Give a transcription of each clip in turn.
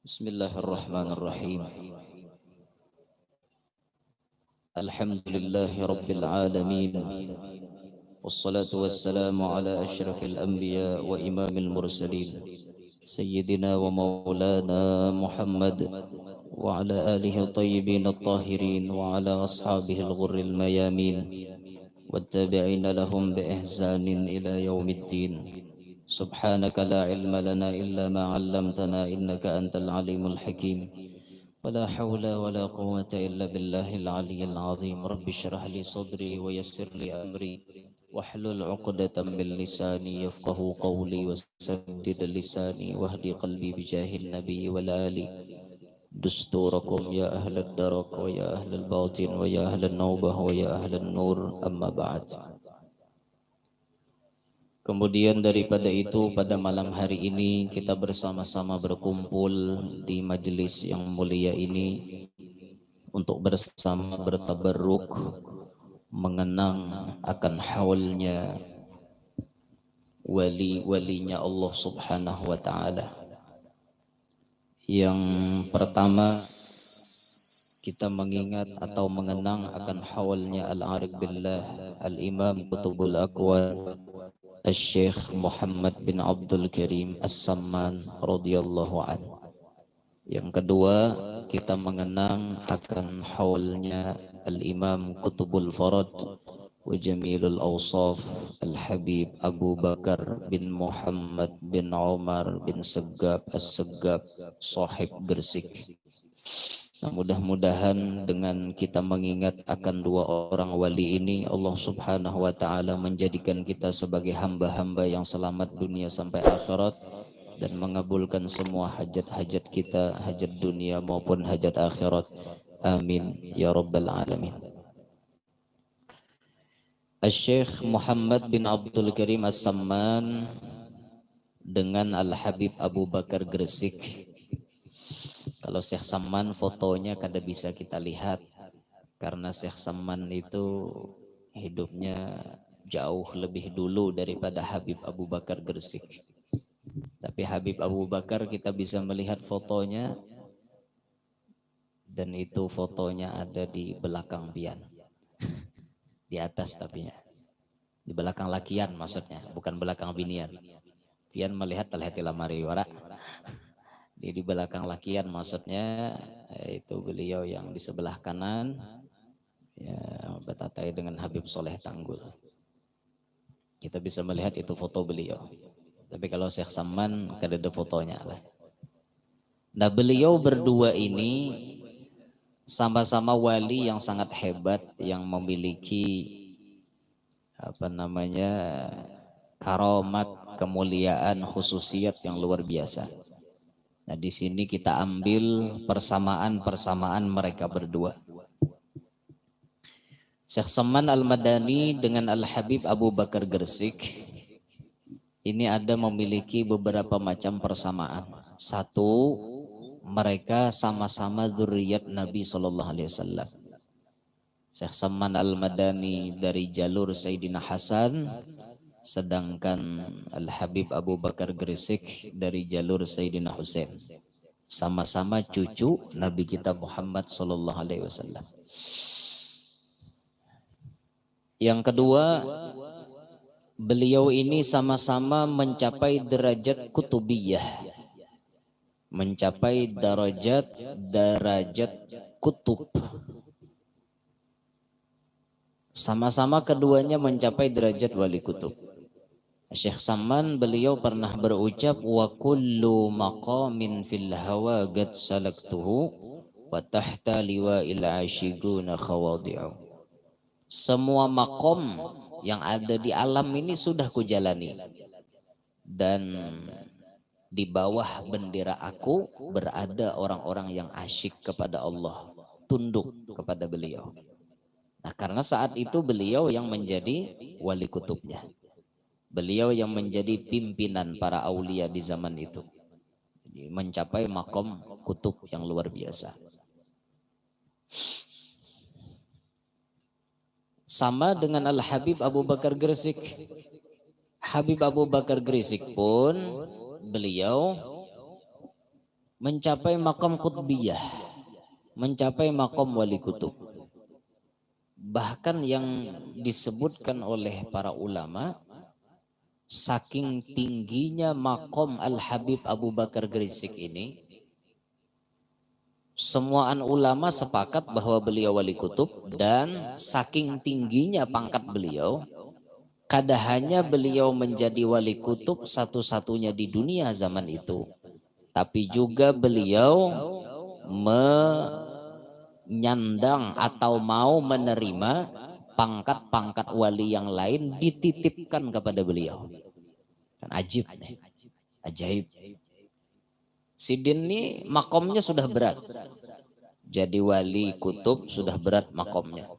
Bismillahirrahmanirrahim. Alhamdulillahi rabbil alamin. Wassalatu wassalamu ala asyrafil anbiya wa imamil mursalin Sayyidina wa maulana Muhammad wa ala alihi tayyibin at-tahirin wa ala ashabihi al-ghurril mayamin wattabi'ina lahum bi ihsanin ila yaumiddin. Subhanaka la ilma lana illa ma 'allamtana innaka antal alimul hakim. ولا حول ولا قوة إلا بالله العلي العظيم. رب اشرح لي صدري ويسر لي أمري واحلل عقدة من لساني يفقه قولي وسدد لساني واهدي قلبي بجاه النبي والآل. دستوركم يا أهل الدرك ويا أهل الباطن ويا أهل النوبة ويا أهل النور. أما بعد. Kemudian daripada itu, pada malam hari ini kita bersama-sama berkumpul di majelis yang mulia ini untuk bersama bertabarruk mengenang akan haulnya wali-walinya Allah Subhanahu wa ta'ala. Yang pertama, kita mengingat atau mengenang akan haulnya Al-Arif Billah Al-Imam Qutbul Aqwal Al-Syekh Muhammad bin Abdul Karim As-Samman radhiyallahu anhu. Yang kedua, kita mengenang akan haulnya Al-Imam Qutbul Farad wa Jamilul Awsaf Al-Habib Abu Bakar bin Muhammad bin Umar bin Seggab As-Seggab Sahib Gresik. Nah, mudah-mudahan dengan kita mengingat akan dua orang wali ini, Allah Subhanahu wa ta'ala menjadikan kita sebagai hamba-hamba yang selamat dunia sampai akhirat dan mengabulkan semua hajat-hajat kita, hajat dunia maupun hajat akhirat. Amin ya rabbal alamin. Al-Syekh Muhammad bin Abdul Karim As-Samman dengan Al-Habib Abu Bakar Gresik. Kalau Syekh Samman fotonya kada bisa kita lihat karena Syekh Samman itu hidupnya jauh lebih dulu daripada Habib Abu Bakar Gresik. Tapi Habib Abu Bakar kita bisa melihat fotonya, dan itu fotonya ada di belakang pian. Di atas tapi di belakang lakian maksudnya, bukan belakang binian. Pian melihat terlihat di lamari wara. Di belakang lakian maksudnya, itu beliau yang di sebelah kanan ya, bertatai dengan Habib Soleh Tanggul. Kita bisa melihat itu foto beliau. Tapi kalau Syekh Samman kada ada fotonya lah. Nah, beliau berdua ini sama-sama wali yang sangat hebat, yang memiliki karomat, kemuliaan, khususiat yang luar biasa. Nah, di sini kita ambil persamaan mereka berdua. Syekh Samman Al-Madani dengan Al-Habib Abu Bakar Gresik ini ada memiliki beberapa macam persamaan. Satu, mereka sama-sama zuriyat Nabi SAW. Syekh Samman Al-Madani dari jalur Sayyidina Hasan, sedangkan Al-Habib Abu Bakar Gresik dari jalur Sayyidina Husain. Sama-sama cucu Nabi kita Muhammad SAW. Yang kedua, beliau ini sama-sama mencapai derajat kutubiyah, mencapai derajat kutub. Sama-sama keduanya mencapai derajat wali kutub. Syekh Samman beliau pernah berucap, wa kullu maqamin fil hawa qad salaktuhu wa tahta liwa'il ashiquna khawadi'u. Semua maqam yang ada di alam ini sudah kujalani, dan di bawah bendera aku berada orang-orang yang asyik kepada Allah, tunduk kepada beliau. Nah, karena saat itu beliau yang menjadi wali kutubnya. Beliau yang menjadi pimpinan para aulia di zaman itu. Jadi, mencapai makom kutub yang luar biasa. Sama dengan Al-Habib Abu Bakar Gresik. Habib Abu Bakar Gresik pun beliau mencapai makom qutbiyah, mencapai makom wali kutub. Bahkan yang disebutkan oleh para ulama, saking tingginya makom Al-Habib Abu Bakar Gresik ini, semua ulama sepakat bahwa beliau wali kutub, dan saking tingginya pangkat beliau, kada hanya beliau menjadi wali kutub satu-satunya di dunia zaman itu, tapi juga beliau menyandang atau mau menerima pangkat-pangkat wali yang lain dititipkan kepada beliau. Kan ajib, ajaib. Sidin ini makomnya sudah berat. Jadi wali kutub sudah berat makomnya.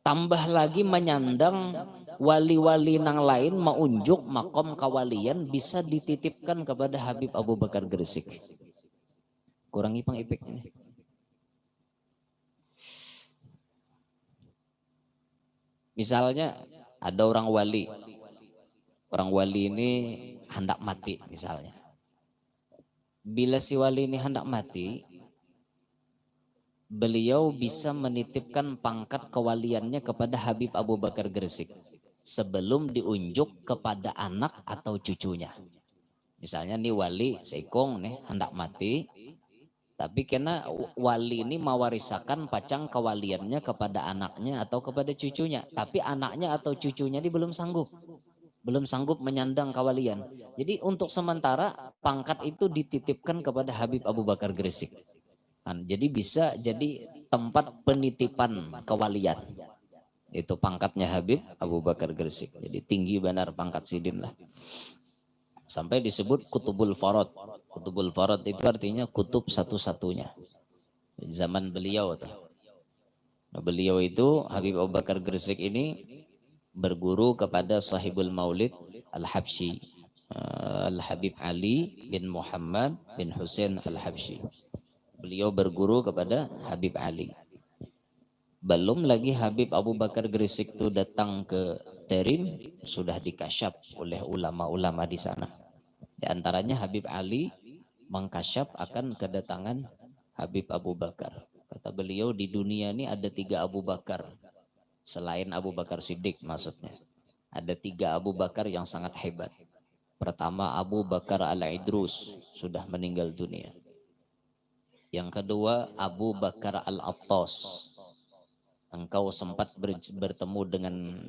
Tambah lagi menyandang wali-wali nang lain, meunjuk makom kawalian bisa dititipkan kepada Habib Abu Bakar Gresik. Kurangi pengipik ini. Misalnya ada orang wali ini hendak mati misalnya. Bila si wali ini hendak mati, beliau bisa menitipkan pangkat kewaliannya kepada Habib Abu Bakar Gresik sebelum diunjuk kepada anak atau cucunya. Misalnya nih wali seikong nih hendak mati, tapi karena wali ini mewarisakan pacang kewaliannya kepada anaknya atau kepada cucunya, tapi anaknya atau cucunya ini belum sanggup menyandang kewalian. Jadi untuk sementara pangkat itu dititipkan kepada Habib Abu Bakar Gresik. Jadi bisa jadi tempat penitipan kewalian. Itu pangkatnya Habib Abu Bakar Gresik. Jadi tinggi benar pangkat sidin lah. Sampai disebut Kutubul Farad. Kutubul Farad itu artinya kutub satu-satunya. Zaman beliau. Nah, beliau itu Habib Abu Bakar Gresik ini berguru kepada sahibul maulid Al-Habsyi, Al-Habib Ali bin Muhammad bin Husain Al-Habsyi. Beliau berguru kepada Habib Ali. Belum lagi Habib Abu Bakar Gresik itu datang ke Terim, sudah dikasyaf oleh ulama-ulama di sana. Di antaranya Habib Ali mengkasyaf akan kedatangan Habib Abu Bakar. Kata beliau, di dunia ini ada 3 Abu Bakar. Selain Abu Bakar Siddiq maksudnya. Ada 3 Abu Bakar yang sangat hebat. Pertama Abu Bakar Al-Idrus, sudah meninggal dunia. Yang kedua Abu Bakar Al-Attas. Engkau sempat bertemu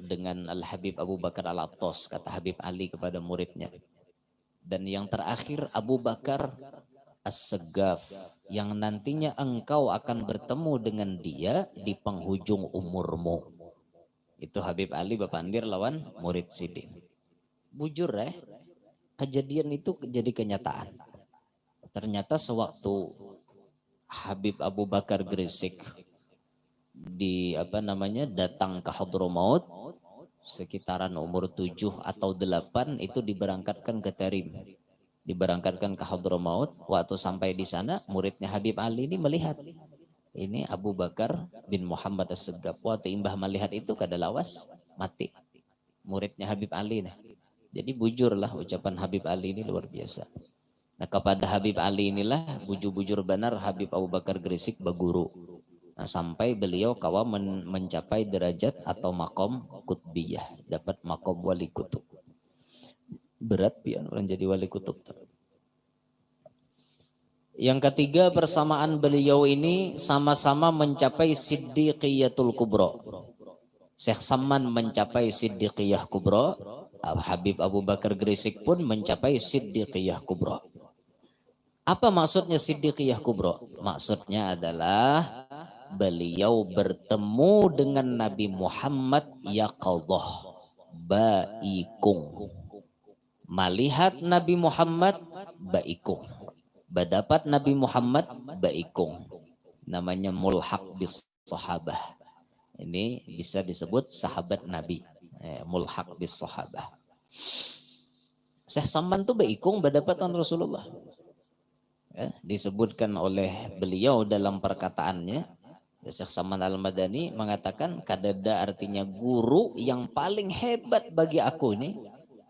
dengan Al-Habib Abu Bakar Al-Attas, kata Habib Ali kepada muridnya. Dan yang terakhir Abu Bakar As-Segaf, yang nantinya engkau akan bertemu dengan dia di penghujung umurmu. Itu Habib Ali bepandir lawan murid sidin. Bujur kejadian itu jadi kenyataan. Ternyata sewaktu Habib Abu Bakar Gresik datang ke Hadramaut sekitaran umur 7 atau 8 itu diberangkatkan ke Terim. Diberangkatkan ke Hadramaut. Waktu sampai di sana muridnya Habib Ali ini melihat ini Abu Bakar bin Muhammad As-Segaf. Waktu imbah melihat itu kada lawas mati. Muridnya Habib Ali nih. Jadi bujurlah ucapan Habib Ali ini luar biasa. Nah kepada Habib Ali inilah bujur-bujur benar Habib Abu Bakar Gresik berguru. Nah sampai beliau kawa mencapai derajat atau makom kutbiyah. Dapat makom wali kutub. Berat pian orang jadi wali kutub. Yang ketiga, persamaan beliau ini sama-sama mencapai Siddiqiyatul Kubra. Syekh Saman mencapai Siddiqiyah Kubra, Habib Abu Bakar Gresik pun mencapai Siddiqiyah Kubra. Apa maksudnya Siddiqiyah Kubra? Maksudnya adalah beliau bertemu dengan Nabi Muhammad yaqadhah baikung. Melihat Nabi Muhammad baikung. Berdapat Nabi Muhammad baikung, namanya mulhaq bis sahabah. Ini bisa disebut sahabat Nabi, mulhaq bis sahabah. Syekh Saman tuh baikung berdapatan Rasulullah. Disebutkan oleh beliau dalam perkataannya, Syekh Saman Al-Madani mengatakan kadada artinya guru yang paling hebat bagi aku ini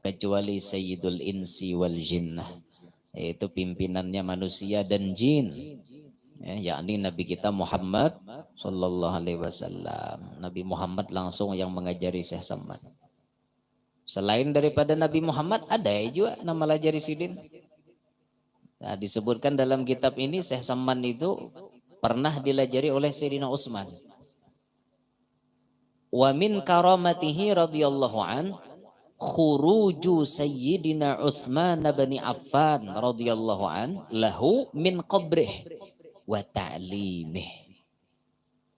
kecuali Sayyidul Insi wal Jinnah. yaitu pimpinannya manusia dan jin, ya, yakni Nabi kita Muhammad Sallallahu Alaihi Wasallam. Nabi Muhammad langsung yang mengajari Syekh Saman. Selain daripada Nabi Muhammad ada juga nama Lajari Sidin. Nah, disebutkan dalam kitab ini Syekh Saman itu pernah dilajari oleh Sayyidina Utsman. Wa min karamatihi radhiyallahu an khuruju Sayyidina Utsman bin Affan radhiyallahu an lahu min qabrih wa ta'limih.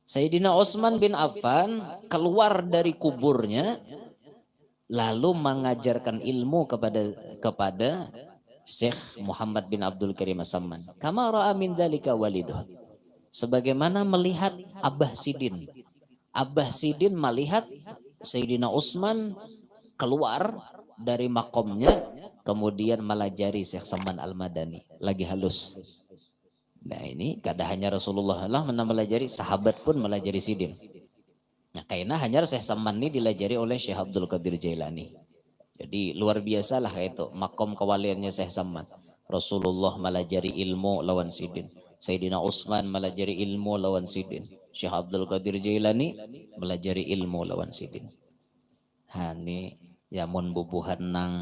Sayyidina Utsman bin Affan keluar dari kuburnya lalu mengajarkan ilmu kepada Syekh Muhammad bin Abdul Karim As-Samman. Kama ra'a min dzalika waliduh. Sebagaimana melihat Abah Sidin. Abah Sidin melihat Sayyidina Utsman keluar dari makomnya kemudian melajari Syekh Saman Al-Madani lagi halus. Nah ini kada hanya Rasulullah lah melajari, sahabat pun melajari Sidin. Nah karena hanya Syekh Saman ini dilajari oleh Syekh Abdul Qadir Jailani. Jadi luar biasa lah itu makom kewaliannya Syekh Saman. Rasulullah melajari ilmu lawan Sidin. Sayyidina Utsman melajari ilmu lawan Sidin. Syekh Abdul Qadir Jailani melajari ilmu lawan Sidin. Hani ya mun bubuhan nang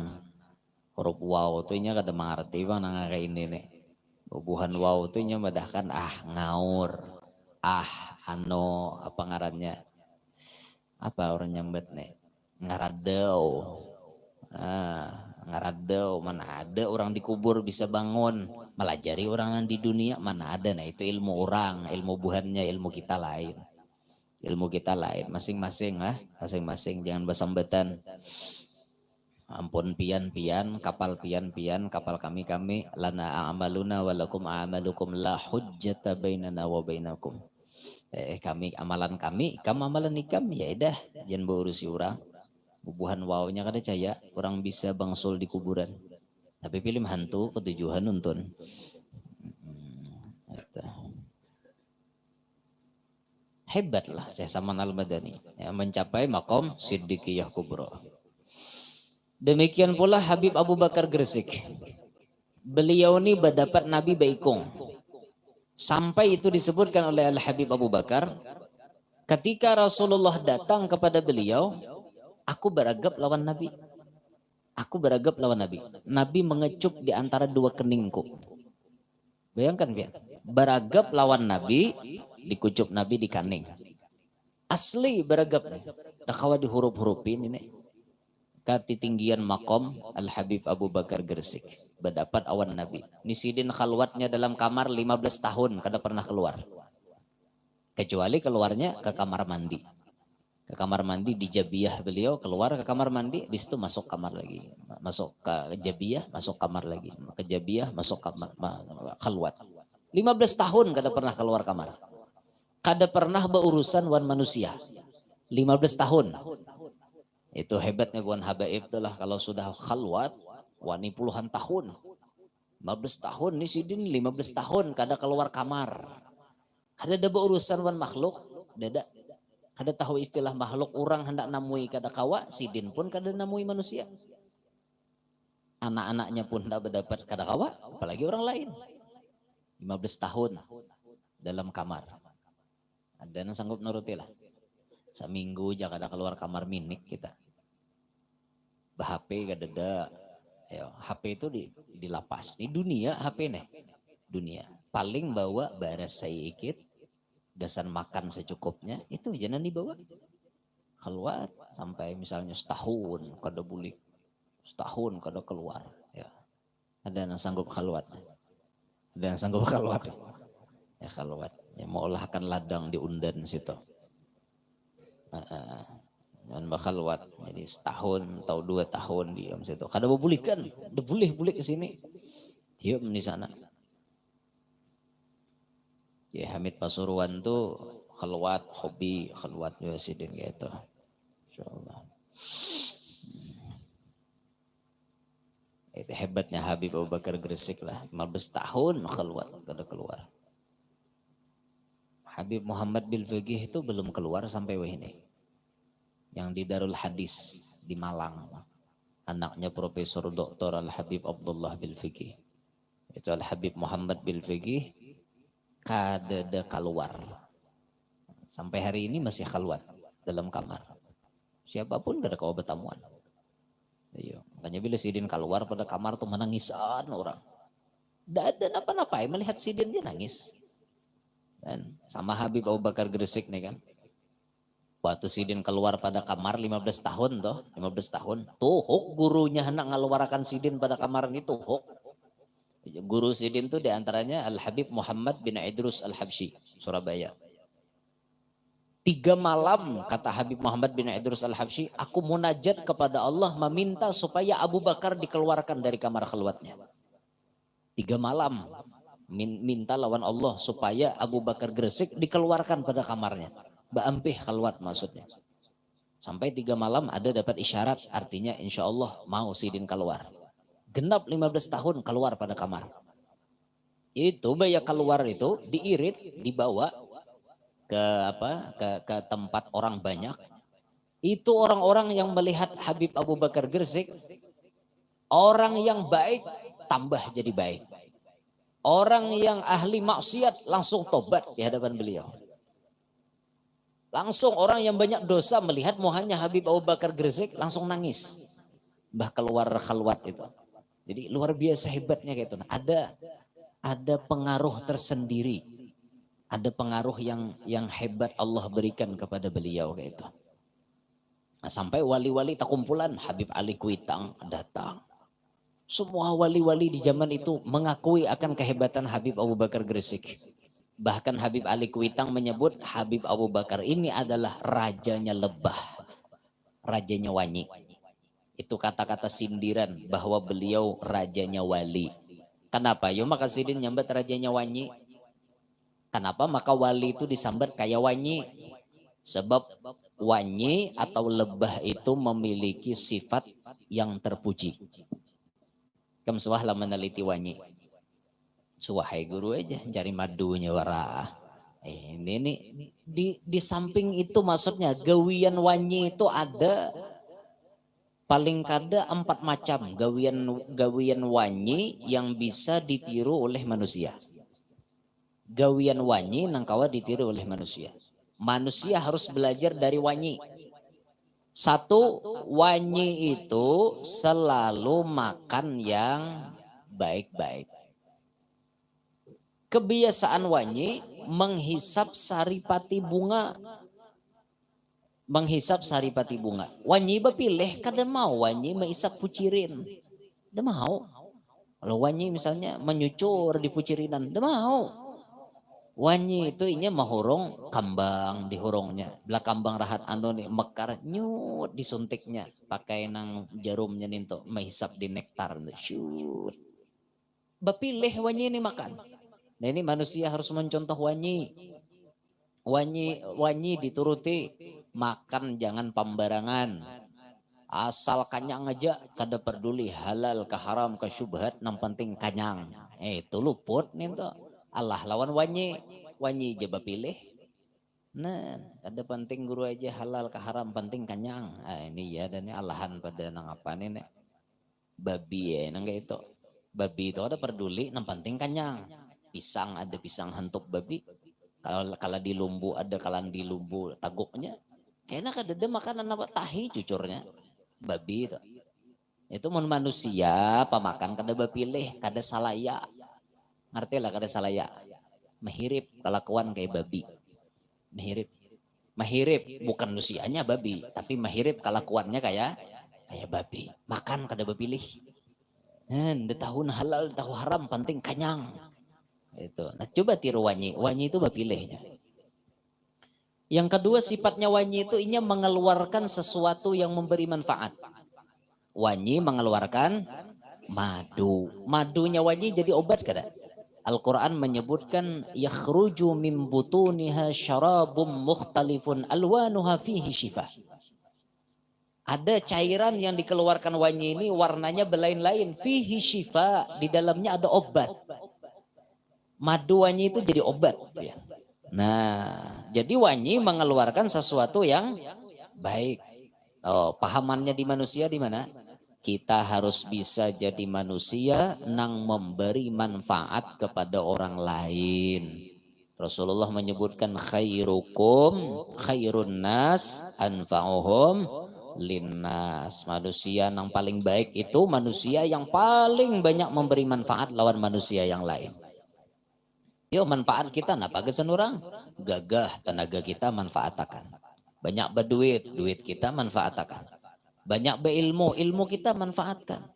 huruf waw tu nya kada mengerti bang nang kayak ini nih. Bubuhan waw tu nya madahkan ngaur. Ano apa ngarannya? Apa orang nyambet nih? Ngaradau. Ngaradau, mana ada orang dikubur bisa bangun melajari orang di dunia, mana ada. Nah itu ilmu orang, ilmu buhannya, ilmu kita lain, masing-masing lah, masing-masing jangan bersambatan. Ampun pian kapal kapal kami lana a'maluna walakum a'malukum la hujjata bainana wa bainakum. Kami amalan kami, kamu amalan ikam, ya dah jangan berurusi orang. Bubuhan wawnya kada caya orang bisa bangsul di kuburan. Tapi pilih hantu ketujuan nuntun. Hebatlah Syekh Saman Al-Madani yang mencapai makom Siddiqiyah Kubra. Demikian pula Habib Abu Bakar Gresik. Beliau ini berdapat Nabi Baikung. Sampai itu disebutkan oleh Al-Habib Abu Bakar, ketika Rasulullah datang kepada beliau, aku beragap lawan Nabi. Nabi mengecup di antara dua keningku. Bayangkan biar. Beragap lawan Nabi, dikucup Nabi di kaning. Asli beragap. Nakawa di huruf-hurufin ini. Ketinggian makom Al-Habib Abu Bakar Gresik. Berdapat awan Nabi. Nisidin khalwatnya dalam kamar 15 tahun. Kada pernah keluar. Kecuali keluarnya ke kamar mandi. Ke kamar mandi di Jabiyah beliau, keluar ke kamar mandi, habis itu masuk kamar lagi. Masuk ke Jabiyah, masuk kamar lagi. Ke Jabiyah, masuk kamar, khalwat. 15 tahun kada pernah keluar kamar. Kada pernah berurusan wan manusia. 15 tahun. Itu hebatnya wan habaib itulah kalau sudah khalwat, wani puluhan tahun. 15 tahun nih Sidin 15 tahun kada keluar kamar. Kada ada berurusan wan makhluk, dada. Kada tahu istilah makhluk orang hendak namui kada kawa, Sidin pun kada namui manusia. Anak-anaknya pun hendak berdapat kada kawa, apalagi orang lain. 15 tahun dalam kamar. Ada yang sanggup nuruti lah. Seminggu aja kada keluar kamar minik kita. HP kada ada. Ya, HP itu di lapas. Ini dunia HP nih. Dunia. Paling bawa baras saya ikit. Dasan makan secukupnya. Itu jangan dibawa. Keluar sampai misalnya setahun kada bulik. Setahun kada keluar. Ya. Ada yang sanggup keluar. Ada yang sanggup keluar. Ya keluar. Ya mau olahkan ladang di Undan situ. Dan bakal wat jadi setahun atau 2 tahun diam situ. Kada bulikan, udah boleh ke sini. Diam di sana. Ya Hamid Pasuruan tuh khalwat hobi khalwat juga Sidin gitu. Insyaallah. Itu hebatnya Habib Abu Bakar Gresik lah. 15 tahun khalwat kada keluar. Habib Muhammad bil Fiqih itu belum keluar sampai ini. Yang di Darul Hadis di Malang. Anaknya Profesor Dr. Al-Habib Abdullah bil Fiqih. Itu Al-Habib Muhammad bin Fiqih kadada keluar. Sampai hari ini masih keluar dalam kamar. Siapapun gak ada kau bertamuan. Iya. Makanya bila Sidin keluar pada kamar tuh menangisan orang. Tidak ada apa-apa, melihat Sidin dia nangis. Dan sama Habib Abu Bakar Gresik nih kan. Waktu Sidin keluar pada kamar 15 tahun toh, 15 tahun. Tuhuk gurunya hendak ngeluarkan Sidin pada kamar ini tuhuk. Guru Sidin tuh diantaranya Al-Habib Muhammad bin Idrus Al-Habsyi, Surabaya. 3 malam kata Habib Muhammad bin Idrus Al-Habsyi, aku munajat kepada Allah meminta supaya Abu Bakar dikeluarkan dari kamar khalwatnya. 3 malam minta lawan Allah supaya Abu Bakar Gresik dikeluarkan pada kamarnya. Baampih khalwat maksudnya. Sampai 3 malam ada dapat isyarat, artinya insya Allah mau Sidin keluar. Genap 15 tahun keluar pada kamar. Itu bayi keluar itu diirit, dibawa ke tempat orang banyak. Itu orang-orang yang melihat Habib Abu Bakar Gresik, orang yang baik tambah jadi baik. Orang yang ahli maksiat langsung tobat di hadapan beliau. Langsung orang yang banyak dosa melihat muhanya Habib Abu Bakar Gresik langsung nangis. Bah keluar khalwat itu. Jadi luar biasa hebatnya kayak itu. Ada pengaruh tersendiri. Ada pengaruh yang hebat Allah berikan kepada beliau kayak itu. Nah, sampai wali-wali tak kumpulan Habib Ali Kuitang datang. Semua wali-wali di zaman itu mengakui akan kehebatan Habib Abu Bakar Gresik. Bahkan Habib Ali Kuitang menyebut Habib Abu Bakar ini adalah rajanya lebah, rajanya wanyi. Itu kata-kata sindiran bahwa beliau rajanya wali. Kenapa? Yo maka Sidin nyambat rajanya wanyi. Kenapa? Maka wali itu disambat kayak wanyi. Sebab wanyi atau lebah itu memiliki sifat yang terpuji. Kamu suahlah meneliti wanyi. Suahai guru aja cari madunya wara. Ini nih di samping itu maksudnya gawian wanyi itu ada paling kada 4 macam gawian wanyi yang bisa ditiru oleh manusia. Gawian wanyi nangkawa ditiru oleh manusia. Manusia harus belajar dari wanyi. 1, wanyi itu selalu makan yang baik-baik. Kebiasaan wanyi menghisap saripati bunga. Menghisap saripati bunga. Wanyi bepilih kada mau wanyi mengisap pucirin. Dah mau. Kalau wanyi misalnya menyucur di pucirinan, dah mau. Wanyi itu inya mahurung kambang di hurungnya. Belah kambang rahat anu nih mekar nyut disuntiknya. Pakai nang jarumnya ninto menghisap di nektar. Syut. Bepilih wanyi ini makan. Nah ini manusia harus mencontoh wanyi. Wanyi dituruti. Makan jangan pembarangan. Asal kanyang aja kada peduli halal ke haram ke syubhat nang penting kanyang. Itu luput nih tuh. Allah lawan wanyi jeba pilih. Nah, kada penting guru aja halal ke haram penting kanyang. Ini ya dan ini Allahan pada nang apa nih nek. Babi ya nang itu. Babi itu ada peduli nang penting kanyang. Pisang ada pisang hentuk babi. Kalau di lumbu ada kalan di lumbu taguknya. Kayaknya kadang makanan apa tahi cucurnya babi itu. Itu mun manusia pemakan kada bapilih kada salaya. Ngerti lah kada salaya. Mahirip kelakuan kayak babi. Mahirip bukan usianya babi, tapi mahirip kelakuannya kayak babi. Makan kada bapilih. Di tahun halal, di tahun haram penting kanyang. Itu. Nah coba tiru wanyi itu bapilihnya. Yang kedua sifatnya wanyi itu inya mengeluarkan sesuatu yang memberi manfaat. Wanyi mengeluarkan madu. Madunya wanyi jadi obat kada? Al-Quran menyebutkan yakhruju min butuniha syarabum mukhtalifun alwanuha fihi syifah. Ada cairan yang dikeluarkan wanyi ini warnanya berlain-lain. Fihi syifa, di dalamnya ada obat. Madu wanyi itu jadi obat. Nah, jadi wanyi mengeluarkan sesuatu yang baik. Oh, pahamannya di manusia di mana? kita harus bisa jadi manusia nang memberi manfaat kepada orang lain. Rasulullah menyebutkan khairukum khairun nas anfa'uhum linnas. Manusia yang paling baik itu manusia yang paling banyak memberi manfaat lawan manusia yang lain. Yuk manfaat kita napa kesan orang? Gagah tenaga kita manfaatakan. Banyak berduit, duit kita manfaatakan. Banyak berilmu, ilmu kita manfaatkan.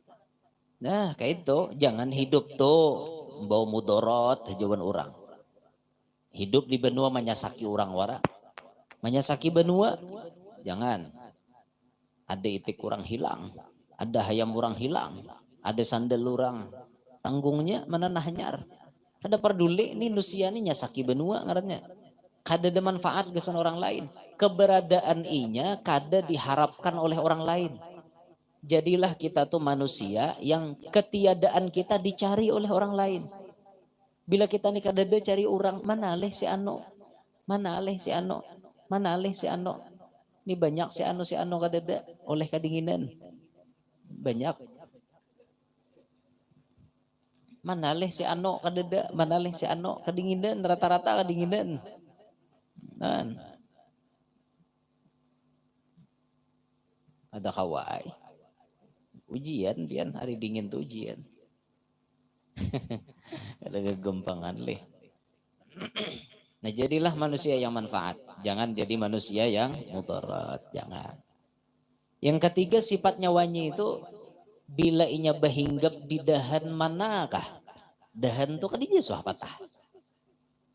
Nah kayak itu, jangan hidup tuh bau mudorot tujuan orang. Hidup di benua menyasaki orang wara. Menyasaki benua, jangan. Ada itik kurang hilang, ada hayam orang hilang, ada sandal orang. Tanggungnya mana nahnyar. Kada peduli ini nusia ini nyasaki benua ngarannya. Kada ada manfaat kesan orang lain. Keberadaan inya kada diharapkan oleh orang lain. Jadilah kita tuh manusia yang ketiadaan kita dicari oleh orang lain. Bila kita nih kada ada cari orang, mana alih si ano, mana alih si ano, mana alih si ano. Ini banyak si ano kada ada oleh kedinginan. Banyak. Mana alih si ano kada ada, mana alih si ano kedinginan, rata-rata kedinginan. Nan. Ada kawai. Ujian pian hari dingin tuh ujian. Ada kegempangan leh. Nah jadilah manusia yang manfaat. Jangan jadi manusia yang mudarat. Jangan. Yang ketiga sifatnya wanyi itu bila inya bahinggap di dahan manakah? Dahan tuh kan dia suah patah.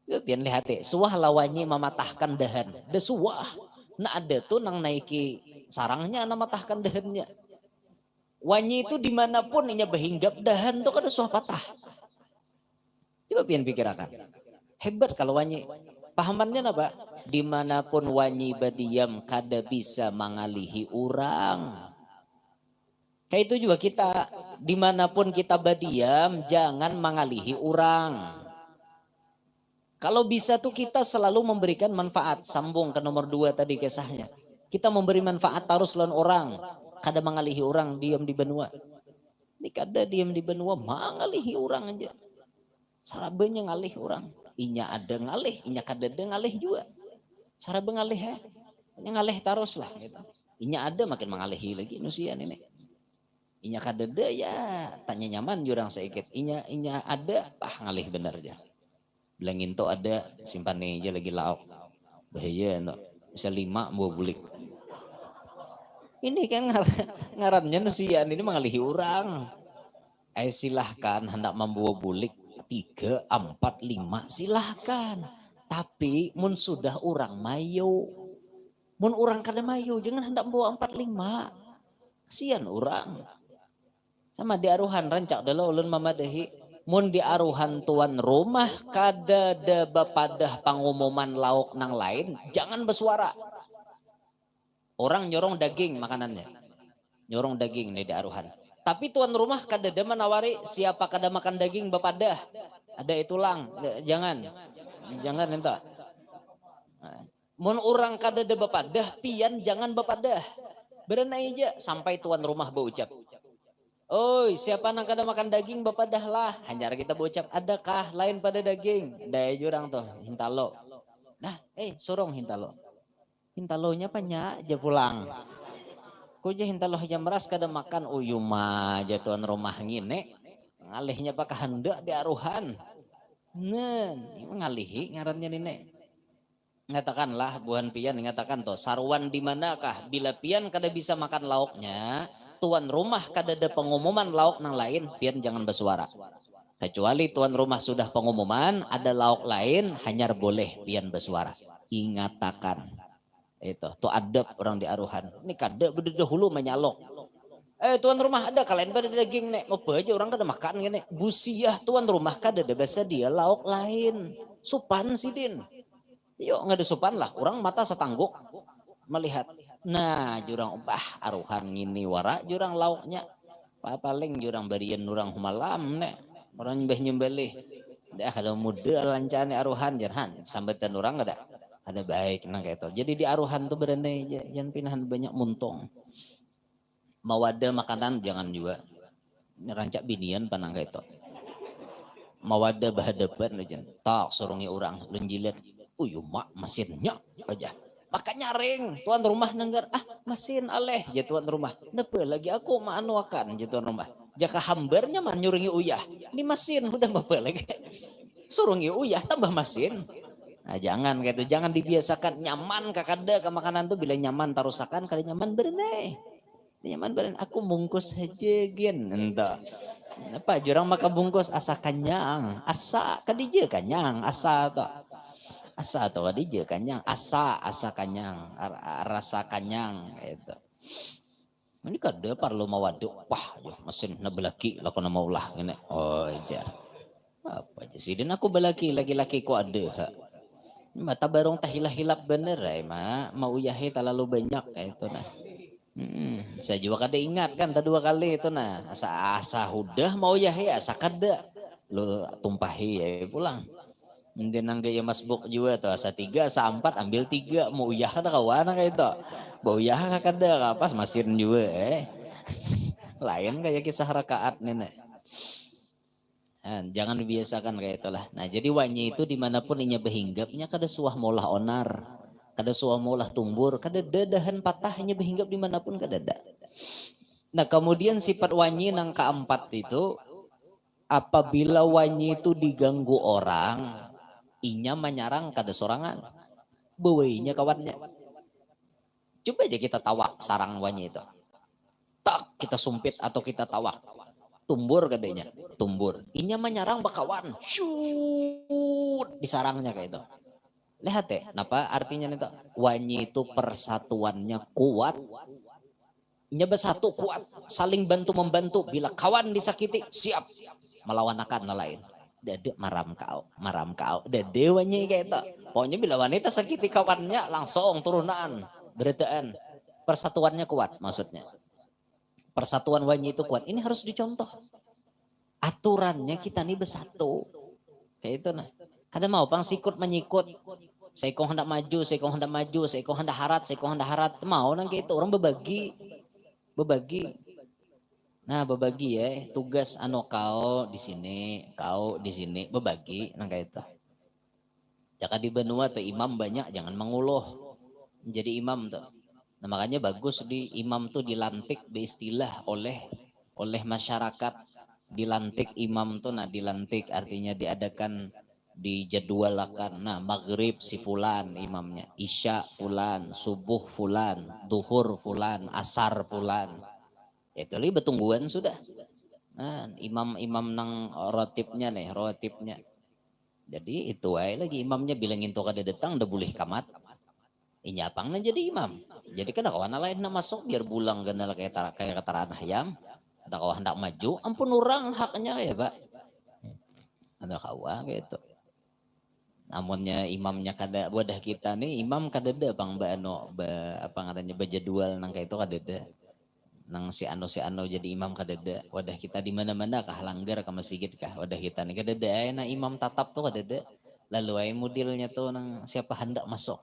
Ya pian lihat suah lawannya mematahkan dahan. Ada suah. Nah ada tuh nang naiki sarangnya na matahkan dahannya. Wanyi itu dimanapun inya bahinggap dahan tuh kan ada suah patah. Coba pian pikirakan. Hebat kalau wanyi. Pahamannya apa? Dimanapun wanyi badiam kada bisa mengalihi orang. Kayak itu juga kita. Dimanapun kita badiam jangan mengalihi orang. Kalau bisa tuh kita selalu memberikan manfaat. Sambung ke nomor 2 tadi kisahnya. Kita memberi manfaat terus lawan orang. Kada mengalihi orang diam di benua. Ini kada diam di benua mengalihi orang aja. Sarabanya ngalih orang. Inya ada ngalih, inya kada ada ngalih juga. Saraba ngalih ya. Inya ngalih terus lah. Gitu. Inya ada makin mengalihi lagi manusia ini. Inya kada ada ya tanya nyaman jurang sedikit. Inya ada ngalih benar aja. Bilangin to ada simpan nih aja lagi lauk. Bahaya no. Bisa 5 buah bulik. Ini kan ngarannya nusian ini mengalihi orang. Silahkan hendak membawa bulik 3, 4, 5 silahkan. Tapi mun sudah orang mayo. Mun orang kada mayo jangan hendak bawa 4, 5. Kasihan orang. Sama di aruhan rancak dalo ulun mamadahi. Mun di aruhan tuan rumah kada ada bapadah pengumuman lauk nang lain jangan bersuara. Orang nyorong daging makanannya. Nyorong daging nih di aruhan. Tapi tuan rumah kada ada menawari siapa kada makan daging bapadah. Ada itulang. Jangan. Jangan enta. Mun orang kada ada bapadah pian jangan bapadah. Berenai aja sampai tuan rumah berucap. Oi, siapa nang kada makan daging bapadah lah. Hanya kita berucap, adakah lain pada daging? Daya jurang tuh, hintalo. Nah, sorong hintalo. Hintalonya banyak aja pulang. Kuja hintalo aja meras kada makan uyuma aja tuan rumah ngine. Ngalihnya pakai hendak di aruhan. Nah, ngalihi ngarannya nine. Ngatakanlah buhan pian ngatakan toh sarwan di manakah bila pian kada bisa makan lauknya, tuan rumah kada ada pengumuman lauk nang lain, pian jangan bersuara. Kecuali tuan rumah sudah pengumuman ada lauk lain, hanyar boleh pian bersuara. Ingatakan. Itu tuh adab orang di aruhan. Ini kada berdahulu menyalok. Tuan rumah ada kalian pada daging nek apa aja orang kada makan gini. Busiah tuan rumah kada ada bahasa dia lauk lain. Supan sidin. Yuk nggak ada sopan lah, orang mata setangguk melihat. Nah jurang aruhan ini wara jurang lauknya. Paling jurang barian orang malam nek orang nyembelih. Dah kalau muda lancane aruhan jangan sambetan orang ada baik nang kayak itu. Jadi di aruhan tuh berandai jangan pinahan banyak muntong. Mawada makanan jangan juga. Ini rancak binian panangga itu. Mawada bahadapan aja. Tak surungi orang lenjilat. Uyu mak mesinnya aja. Maka nyaring tuan rumah nenggar mesin aleh ya tuan rumah. Napa lagi aku ma anu akan ya tuan rumah. Jaka hambarnya mah nyuringi uyah. Ini mesin udah apa lagi. Surungi uyah tambah mesin. Nah, jangan kayak itu, jangan dibiasakan nyaman kakada ke makanan tuh bila nyaman tarusakan kali nyaman berenai. Nyaman beren aku bungkus aja gen entah. Apa jurang maka bungkus asa kanyang, asa kadije kanyang, asa atau kadije kanyang, asa kanyang, rasa kanyang itu. Ini kada perlu mawaduk, wah mesin na belaki laku na maulah ini. Oh jar. Apa aja sih dan aku belaki laki-laki ku ada. Mata barong tahilap-hilap bener mau yahe terlalu banyak kayak itu nah. Saya juga kada ingat kan dua kali itu nah asa udah mau yahe asa kada lo tumpahi ya pulang. Mungkin nang gaya masbuk juga tuh asa 3 asa 4 ambil 3 mau uyah kada kawan kayak itu. Bau uyah kada kapas masin juga lain kayak kisah rakaat nenek. Jangan dibiasakan kayak itulah. Nah jadi wanyi itu dimanapun inya berhinggapnya kada suah molah onar, kada suah molah tumbur, kada dadahan patahnya berhinggap dimanapun kada ada. Nah kemudian sifat wanyi nang keempat itu apabila wanyi itu diganggu orang, inya menyarang kada sorangan, bawainya kawannya. Coba aja kita tawak sarang wanyi itu, tak kita sumpit atau kita tawak. Tumbur kadenya, tumbur. Inya menyarang bakawan, shoot di sarangnya kayak itu. Lihat ya, kenapa artinya itu? Wanyi itu persatuannya kuat. Inya bersatu kuat, saling bantu membantu. Bila kawan disakiti, siap melawan akan lain. Dede maram kau. Dede wanyi kayak itu. Pokoknya bila wanita sakiti kawannya langsung turunan, beretaan. Persatuannya kuat maksudnya. Persatuan wanyi itu kuat. Ini harus dicontoh. Aturannya kita nih bersatu. Kayak itu nah. Kadang mau pang sikut menyikut. Saya kong hendak maju, saya kong hendak harat. Mau nang kayak itu orang berbagi. Nah, berbagi ya. Tugas kau di sini, berbagi nang kayak itu. Jika di benua tuh imam banyak, jangan menguluh. Menjadi imam tuh. Nah, makanya bagus di imam tuh dilantik beristilah oleh masyarakat. Dilantik imam tuh dilantik artinya diadakan dijadwalkan. Nah, maghrib si fulan imamnya, isya fulan, subuh fulan, duhur fulan, asar fulan. Itu li betungguan sudah. Nah, imam nang rotibnya. Jadi itu lagi imamnya bilangin tuh kada datang udah boleh kamat. Inyapang na jadi imam. Jadi kan kawan lain na masuk biar bulang ganal kayak kataran ayam. Ada kawan hendak maju, ampun orang haknya ya pak. Ada kawan gitu. Namunnya imamnya kada wadah kita nih imam kada ada bang apa ngarannya bejadwal nang kayak itu kada ada. Nang si ano jadi imam kada ada. Wadah kita di mana-mana kah langgar ke masjid kah wadah kita nih kada ada. Nah imam tatap tuh kada ada. Lalu ay modelnya tuh nang siapa hendak masuk.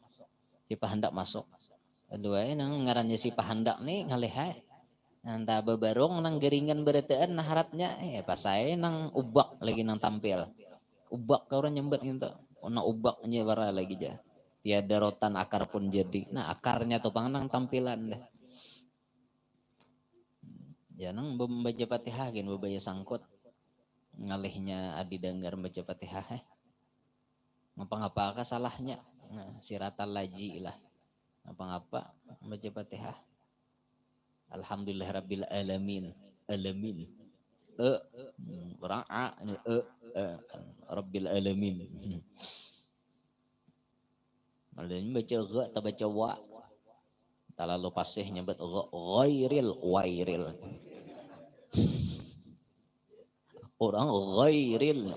Kedua nang ngarannya si pahandak nih ngaleha. Nanta bebarong nang geringan beretaan nah haratnya pas saya nang ubak lagi nang tampil. Ubak kau orang nyembet gitu. Ona ubaknya bara lagi aja. Tiada rotan akar pun jadi. Nah akarnya tuh pang nang tampilan deh. Ya nang membaca Fatihah gin bebaya sangkut. Ngalihnya adi danggar membaca Fatihah. Ngapa-ngapa salahnya. Nah, siratal laji lah. Apa-apa baca Fatihah. Alhamdulillah rabbil alamin. Orang rabbil alamin. Malahnya baca gha atau baca wa. Tak lalu pasih nyebut ghairil. Orang ghairil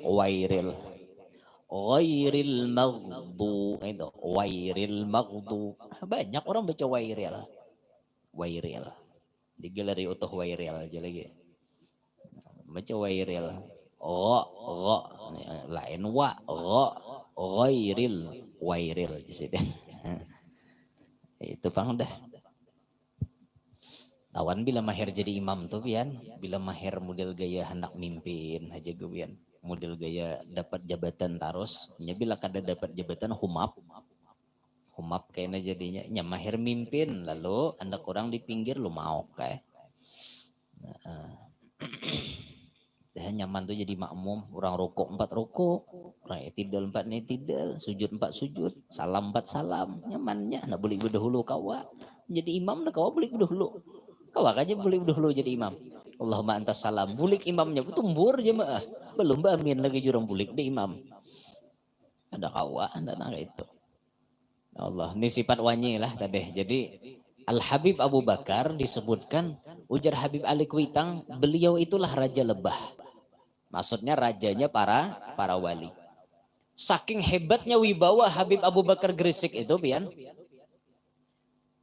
maghdu itu wairil maghdu banyak orang baca wairil digelari utuh wairil aja lagi baca wairil lain ghairil wairil di sini itu pang dah Tawan bila mahir jadi imam tuh pian, bila mahir model gaya hendak mimpin aja gue pian. Model gaya dapat jabatan terus, nya bila kada dapat jabatan humap kayaknya jadinya nya mahir mimpin lalu anda kurang di pinggir lu mau kayak. Dah nyaman tuh jadi makmum, orang rokok 4 rokok, orang etidal 4 etidal, sujud 4 sujud, salam 4 salam, nyamannya, nak boleh berdahulu kawa, jadi imam nak kawa boleh berdahulu, kawa aja boleh berdahulu jadi imam. Allahumma antas salam, bulik imamnya, tumbur jemaah, belum amin lagi jurang bulik deh imam, ada kawa, ada nak itu. Allah, ini sifat wanyi lah tadi. Jadi Al Habib Abu Bakar disebutkan, ujar Habib Ali Kuitang, beliau itulah raja lebah. Maksudnya rajanya para wali. Saking hebatnya wibawa Habib Abu Bakar Gresik itu, pian.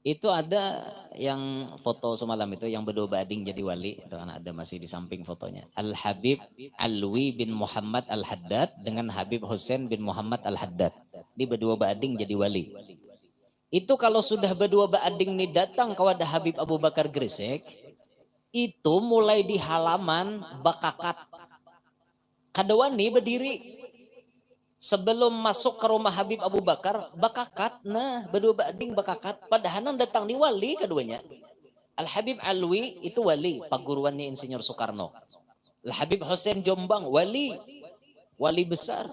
Itu ada yang foto semalam itu yang berdua bading jadi wali, itu kan ada masih di samping fotonya. Al Habib Alwi bin Muhammad Al Haddad dengan Habib Hussein bin Muhammad Al Haddad. Di berdua bading jadi wali. Itu kalau sudah berdua bading nih datang kepada Habib Abu Bakar Gresik, itu mulai di halaman bakakat. Kadawani berdiri sebelum masuk ke rumah Habib Abu Bakar, bakakat, nah berdua bading bakakat, padahal datang di wali keduanya. Al Habib Alwi itu wali, paguruannya Insinyur Soekarno. Al Habib Hussein Jombang wali besar.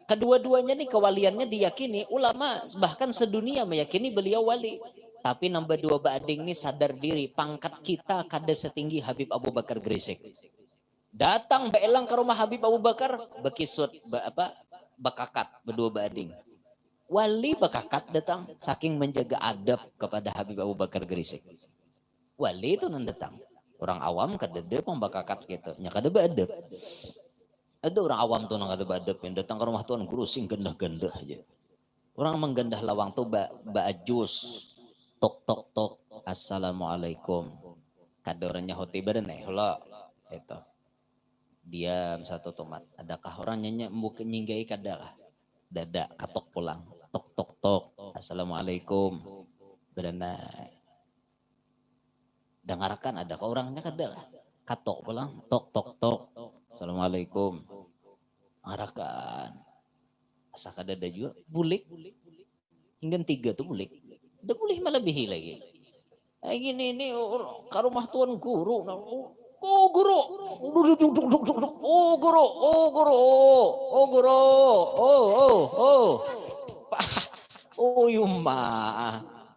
Kedua-duanya nih kewaliannya diyakini ulama, bahkan sedunia meyakini beliau wali. Tapi nambah dua bading nih sadar diri, pangkat kita kada setinggi Habib Abu Bakar Gresik. Datang beelang ke rumah Habib Abu Bakar, bekisut bakakat berdua bading. Wali bakakat datang saking menjaga adab kepada Habib Abu Bakar Gresik. Wali itu nan datang. Orang awam kadede pembakakat gitu, nya kada beadab. Ada orang awam tuh nang kada beadab yang datang ke rumah tuan guru sing gendah-gendah aja. Orang menggendah lawang tuh bajus. Tok tok tok. Assalamualaikum. Kada orangnya hoti bereneh lo itu. Diam satu tomat. Adakah orang nyanyi mungkin nyinggai kadakah? Dada katok pulang. Tok tok tok. Assalamualaikum. Berenai. Dengarkan adakah orangnya kadakah? Katok pulang. Tok tok tok. Assalamualaikum. Dengarkan. Asa kadada juga. Bulik. Hingga 3 tuh bulik. Udah boleh melebihi lagi. Kayak gini ini ke rumah tuan guru. Oh guru, oh guru, oh guru, oh guru, oh yuma.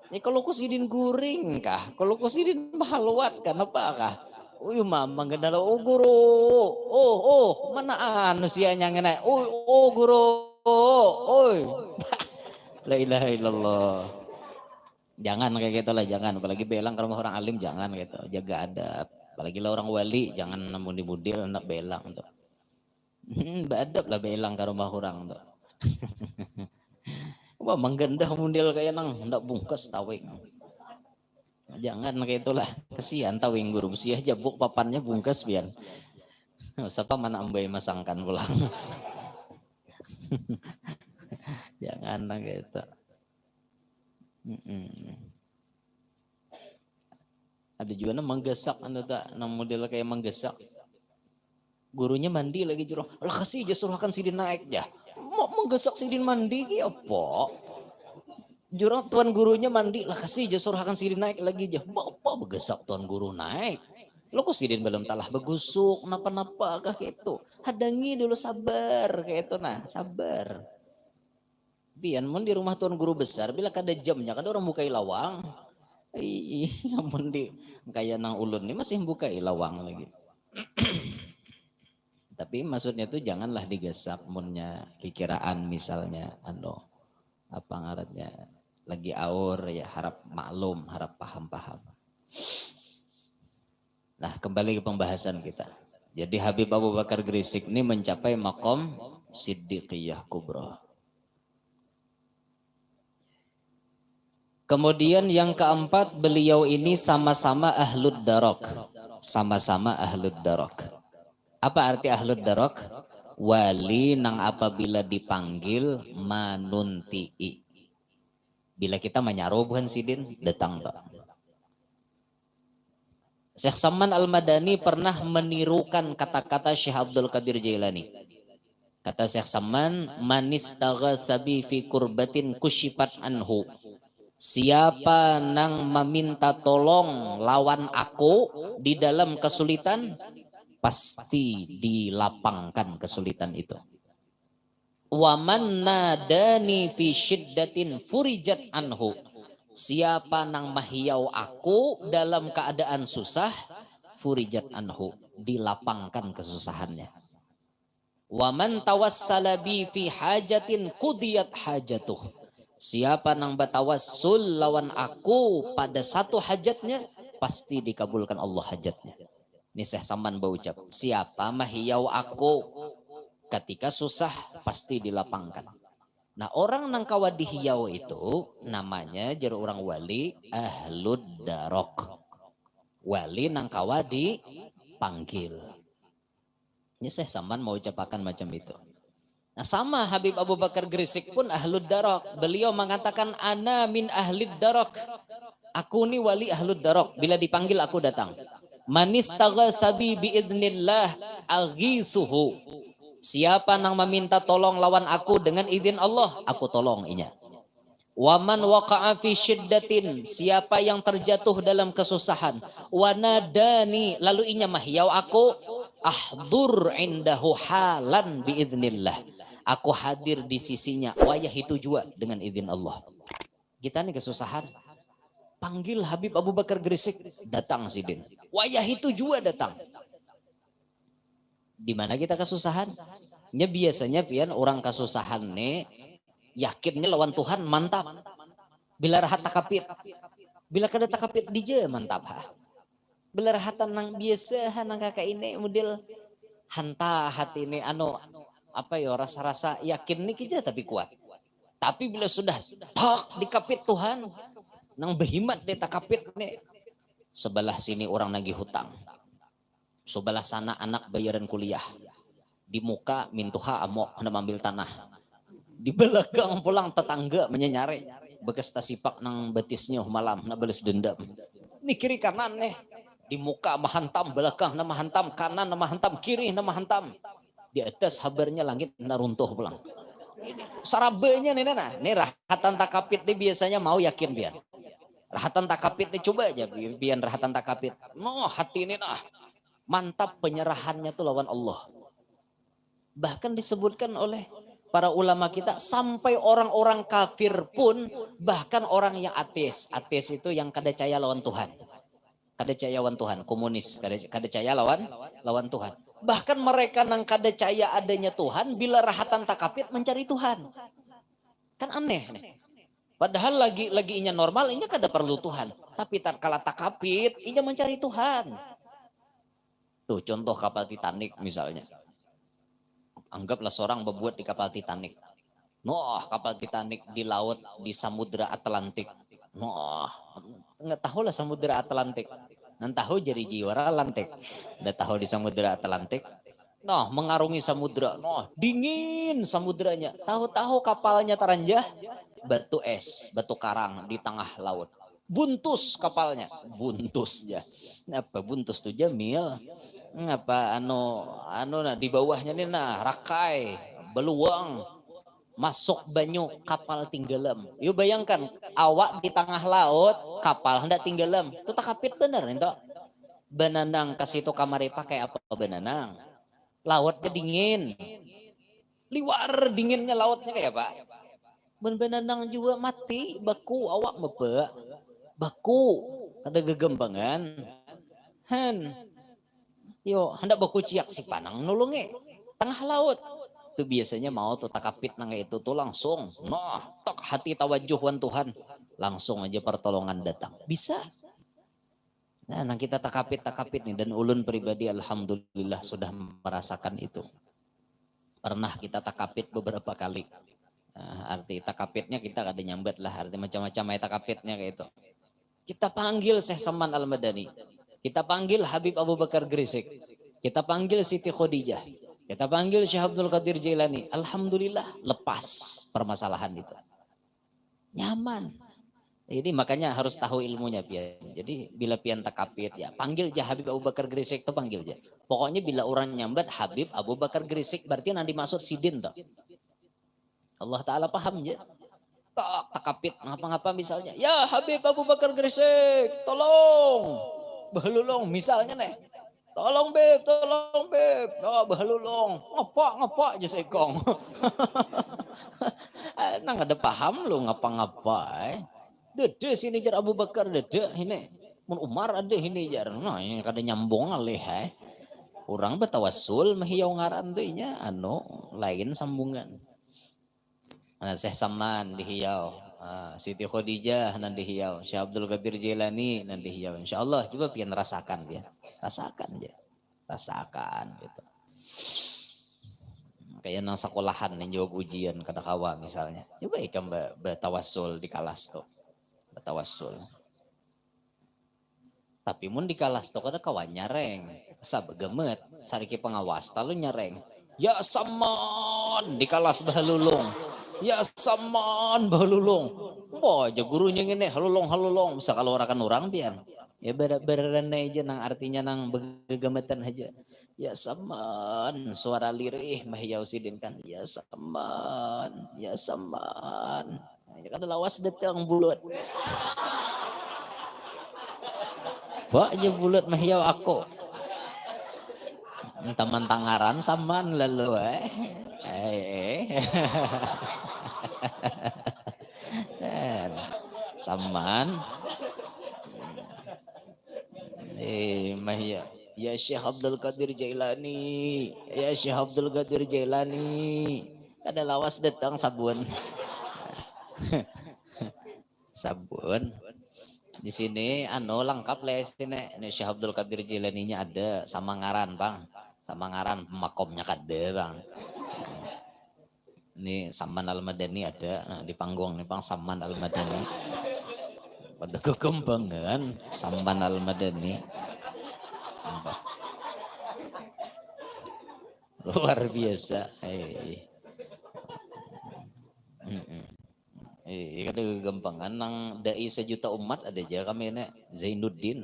Ini kalau kusidin guring kah? Kalau kusidin mahalwat kan apa kah? Oh yuma manggendala oh guru, oh mana anu sianya ngena? Oh guru, oh. La ilaha illallah. Jangan kayak gitu lah, jangan. Apalagi belang ke rumah orang alim jangan gitu, jaga adab. Apalagi lah orang wali, jangan mudi-mudil anak belang tuh. Beadab lah belang ke rumah orang tuh. Wah menggendah mundil kayak nang hendak bungkus tawing. Jangan kayak itulah, kesian tawing guru mesti aja buk papannya bungkus biar. Siapa mana ambai masangkan pulang. Jangan kayak itu. Ada juga yang menggesak, anda tak, model kayak menggesak. Gurunya mandi lagi jurang, lah kasih aja suruhkan sidin naik ya. Mau menggesak sidin mandi apa? Jurang tuan gurunya mandi, lah kasih aja suruhkan sidin naik lagi aja. Apa begesak tuan guru naik? Lo kok sidin belum talah begusuk, napa-napa kah kayak itu. Hadangi dulu sabar kayak itu nah, sabar. Biar mun di rumah tuan guru besar, bila kada jamnya, kada orang bukai lawang. Iya, mun di kayak nang ulun ini masih buka lawang lagi. Tapi maksudnya tuh janganlah digesak munnya kikiraan misalnya apa ngarannya lagi aur ya, harap maklum, harap paham-paham. Nah, kembali ke pembahasan kita. Jadi Habib Abu Bakar Gresik ini mencapai makom Siddiqiyah Kubra. Kemudian yang keempat, beliau ini sama-sama ahlud darok. Sama-sama ahlud darok. Apa arti ahlud darok? Wali nang apabila dipanggil manunti'i. Bila kita menyaruh bukan sidin, datang tak. Syekh Saman Al-Madani pernah menirukan kata-kata Syekh Abdul Qadir Jailani. Kata Syekh Saman, manis taghasabi fi kurbatin kusyifat anhu. Siapa nang meminta tolong lawan aku di dalam kesulitan, pasti dilapangkan kesulitan itu. Waman nadani fi syiddatin furijat anhu. Siapa nang mahiyau aku dalam keadaan susah, furijat anhu, dilapangkan kesusahannya. Waman tawassala bi fi hajatin qudiyat hajatuh. Siapa nang batawassul lawan aku pada satu hajatnya, pasti dikabulkan Allah hajatnya. Ini Syekh Saman berucap, siapa mahiyau aku ketika susah, pasti dilapangkan. Nah, orang nang kawa dihiyau itu namanya jero orang wali ahlud darok. Wali nang kawa dipanggil. Ini Syekh Saman mau ucapakan macam itu. Nah, sama Habib Abu Bakar Gresik pun ahlud darok. Beliau mengatakan ana min ahlid darok. Aku ni wali ahlud darok. Bila dipanggil aku datang. Manis taghasabi biidznillah aghisuhu. Siapa nang meminta tolong lawan aku dengan izin Allah, aku tolong inya. Waman waqa'a fi syiddatin, siapa yang terjatuh dalam kesusahan, wanadani, lalu inya mahyau aku, ahdur indahu halan biiznillah. Aku hadir di sisinya, wayah itu juga dengan izin Allah. Kita nih kesusahan, panggil Habib Abu Bakar Gresik, datang sidin. Wayah itu juga datang. Di mana kita kesusahan? Nya biasanya pian orang kesusahan nih yakinnya lawan Tuhan mantap. Bila rahat takapit. Bila kada takapit dije mantap ha. Bila rahatan nang biasa nang kakak ini model hanta hati ini apa ya rasa-rasa yakin nih kija tapi kuat. Tapi bila sudah tok dikapit Tuhan nang behimat di takapit nih sebelah sini orang nagih hutang. Sebelah sana anak bayaran kuliah. Di muka mintuha amok hendak ambil tanah. Di belakang pulang tetangga menyenyare. Bekas tasipak nang betisnya malam nak balas dendam. Ini kiri kanan nih. Di muka mahantam, belakang nama hantam, kanan nama hantam, kiri nama hantam. Di atas habarnya langit nak runtuh pulang. Sarabenya nih nana. Nih rahatan takapit nih biasanya mau yakin biar. Rahatan takapit nih coba aja biar rahatan takapit. No hati ini nah. Mantap penyerahannya tuh lawan Allah. Bahkan disebutkan oleh para ulama kita sampai orang-orang kafir pun, bahkan orang yang ateis. Ateis itu yang kada percaya lawan Tuhan. Kada percaya lawan Tuhan, komunis, kada percaya lawan Tuhan. Bahkan mereka yang kada percaya adanya Tuhan bila rahatan takapit mencari Tuhan. Kan aneh nih. Padahal lagi inya normal, inya kada perlu Tuhan. Tapi tatkala takapit, inya mencari Tuhan. Tuh contoh kapal Titanic misalnya. Anggaplah seorang berbuat di kapal Titanic. Kapal Titanic di laut di Samudra Atlantik. Nggak tahu lah Samudra Atlantik. Nggak tahu jadi jiwara Atlantik. Nggak tahu di Samudra Atlantik. Mengarungi samudra. Dingin samudranya. Tahu-tahu kapalnya teranjah batu es, batu karang di tengah laut. Buntus kapalnya, buntus ya. Apa buntus tuh Jamil? Ngapa di bawahnya nih rakai beluang masuk banyu kapal tenggelam. Yuk bayangkan awak di tengah laut kapal hendak tenggelam itu takapit bener itu benanang kasih itu kamari pakai apa benanang lautnya dingin liwar dinginnya lautnya kayak apa benanang juga mati baku awak mebe baku ada gegembangan yo hendak baku ciak si panang nulunge tengah laut itu biasanya mau tuh takapit nang itu tuh langsung tok hati tawajuh wan Tuhan langsung aja pertolongan datang bisa. Nah kita takapit nih dan ulun pribadi alhamdulillah sudah merasakan itu. Pernah kita takapit beberapa kali. Arti takapitnya kita kada nyambat lah arti macam-macam ayat takapitnya kayak itu. Kita panggil Syekh Saman Al-Madani. Kita panggil Habib Abu Bakar Gresik. Kita panggil Siti Khadijah. Kita panggil Syekh Abdul Qadir Jailani. Alhamdulillah lepas permasalahan itu. Nyaman. Ini makanya harus tahu ilmunya pian. Jadi bila pian takapit ya panggil aja Habib Abu Bakar Gresik tuh panggil aja. Pokoknya bila orang nyambat Habib Abu Bakar Gresik berarti nanti maksud sidin tuh. Allah Ta'ala paham aja. Tak takapit ngapa-ngapa misalnya. Ya Habib Abu Bakar Gresik tolong. Bahlulung misalnya nih. Tolong beb, tolong beb. Oh, bahlulung. Ngapa aja sekong. Nang ada paham lu ngapa-ngapa dede sini jar Abu Bakar dede ini mun Umar ada ini jar nah yang kada nyambung alih orang betawassul mahiyau ngaran tuh nya anu lain sambungan Syekh Saman di Hiau Siti Khadijah nan di Hiau Syekh Abdul Qadir Jailani nan di Hiau insyaallah coba pian rasakan ya rasakan aja rasakan gitu kayak nang sekolahan yang jawab ujian kada kawa misalnya coba ikan betawassul di kelas tuh betawassul tapi mun di kelas tuh kada kawan nyareng sab gemet sariki pengawas talu nyareng ya saman di kelas bahalulung ya saman bahalulung wah aja gurunya ngene halulung bisa kalau orang biar ya beneran aja nang artinya nang begemetan aja ya saman suara lirih mahiyau sidin kan ya saman kan lawas deteng bulut Pak aja bulut mahiyau aku teman tangaran saman lalu saman mahiyau ya Syekh Abdul Qadir Jailani ya Syekh Abdul Qadir Jailani ada lawas datang sabun sabun di sini anu lengkap les ini Syekh Abdul Qadir Jailani-nya ada sama ngaran bang sama ngaran makomnya kada bang ini Saman Al-Madani ada nah, di panggung nih bang Saman Al-Madani pada kekembangan Saman Al-Madani luar biasa ada kegampangan nang dai sejuta umat ada aja kami ini Zainuddin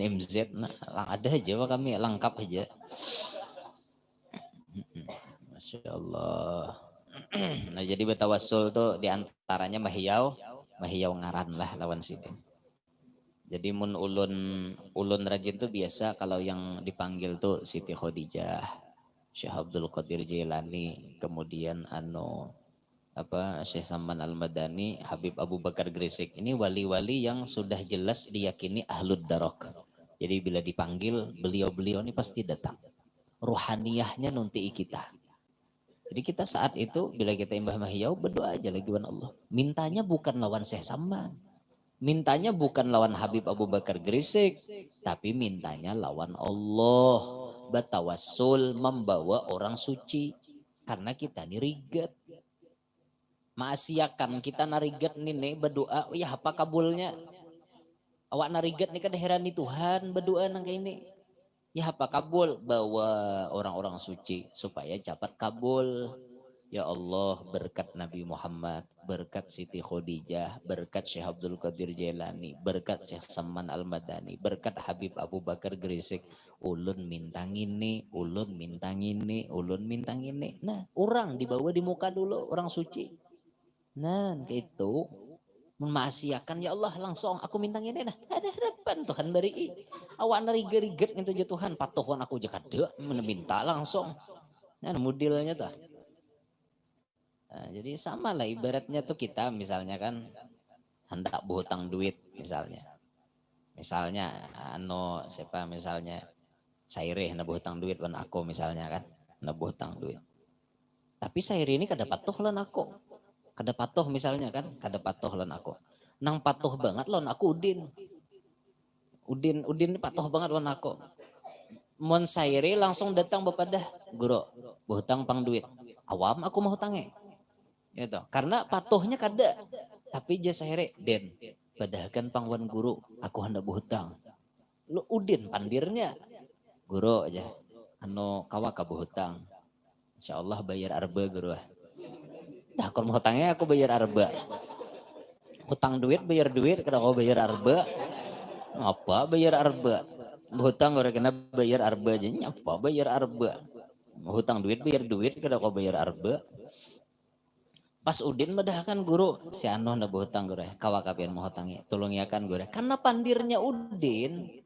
MZ nah ada aja kami lengkap aja Masya Allah nah jadi betawassul tuh diantaranya mahiyau ngaran lah lawan sini jadi mun ulun rajin tuh biasa kalau yang dipanggil tuh Siti Khadijah Syekh Abdul Qadir Jailani kemudian Syekh Saman Al-Madani, Habib Abu Bakar Gresik. Ini wali-wali yang sudah jelas diyakini ahlud darok. Jadi bila dipanggil beliau-beliau ini pasti datang. Ruhaniyahnya nunti kita. Jadi kita saat itu bila kita imbah mahiyau berdoa aja lagi wan Allah. Mintanya bukan lawan Syekh Saman. Mintanya bukan lawan Habib Abu Bakar Gresik, tapi mintanya lawan Allah. Batawassul membawa orang suci karena kita ini riget. Maasiakan kita nariget nih berdoa ya apa kabulnya awak nariget nih kada herani Tuhan berdoa nang kayak ini ya apa kabul bawa orang-orang suci supaya cepat kabul ya Allah berkat Nabi Muhammad berkat Siti Khadijah berkat Syekh Abdul Qadir Jailani berkat Syekh Saman Al-Madani berkat Habib Abu Bakar Gresik ulun mintang ini nah orang dibawa di muka dulu orang suci nah gitu memaksiakan ya Allah langsung aku mintang ini nah ada harapan Tuhan beri awak nariget itu aja Tuhan patuhan aku aja kada minta langsung nah modelnya tuh nah, jadi sama lah ibaratnya tuh kita misalnya kan hendak berhutang duit misalnya siapa misalnya Saire hendak berhutang duit wan aku misalnya kan hendak berhutang duit tapi Saire ini kada patuh lan aku kada patuh misalnya kan kada patuh lan aku nang patuh banget lan aku Udin patuh banget lan aku mon Saire langsung datang bepadah guru berhutang pang duit awam aku mau hutangnya gitu karena patuhnya kada tapi jasa Saire den padahkan pangwan guru aku hendak berhutang lu Udin pandirnya guru aja kawa ka berhutang insyaallah bayar arba guru dah kalau mau hutangnya aku bayar arba hutang duit bayar duit kada kau bayar arba. Apa bayar arba? Hutang orang kena bayar arba aja apa bayar arba? Hutang duit bayar duit kada kau bayar arba. Pas Udin medahkan guru si Anoh na hutang guru kawakapian mau hutangi tolong ya kan guru karena pandirnya Udin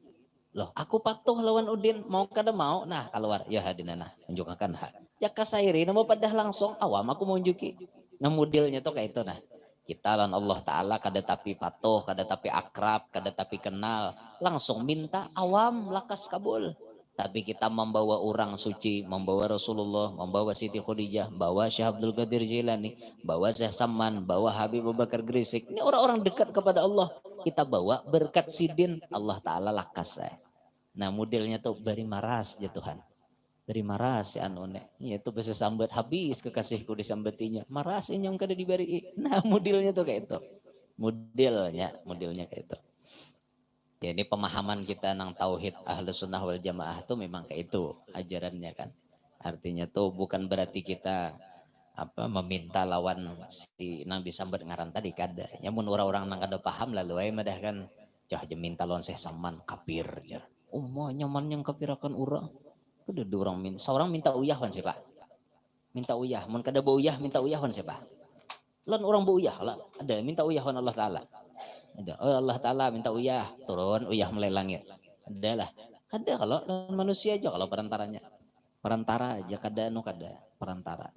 loh aku patuh lawan Udin mau kada mau nah keluar ya hadinana unjukakan hak jaka sairi namo padah langsung awam aku mau unjuki nah modelnya tuh kayak itu nah kita lawan Allah Ta'ala kada tapi patuh kada tapi akrab kada tapi kenal langsung minta awam lakas kabul tapi kita membawa orang suci, membawa Rasulullah, membawa Siti Khadijah, bawa Syekh Abdul Qadir Jilani, bawa Syekh Saman, bawa Habib Abu Bakar Grisik. Ini orang-orang dekat kepada Allah. Kita bawa berkat sidin Allah Ta'ala lakas. Nah modelnya tuh beri maras ya Tuhan. Beri maras ya anone. Itu bisa sambat habis kekasihku disambatinya. Maras yang kada diberi. Nah modelnya tuh kayak itu. Modelnya kayak itu. Ya ini pemahaman kita nang tauhid Ahlus Sunnah wal Jamaah tuh memang kayak itu ajarannya kan. Artinya tuh bukan berarti kita meminta lawan si nang disambat ngaran tadi kada. Nyamun orang-orang nang kada paham lalu ay madah kan cah aja minta lawan Syekh Saman kafir ya. Mau nyaman yang kafirakan urang. Kudu orang minta seorang minta uyah wan siapa? Minta uyah. Mun kada bau uyah minta uyah wan siapa? Lan orang bau uyah lah. Ada minta uyah wan Allah Taala. Oh Allah Ta'ala minta uyah turun uyah mulai langit ada lah kada kalau manusia aja kalau perantaranya perantara aja kada perantara.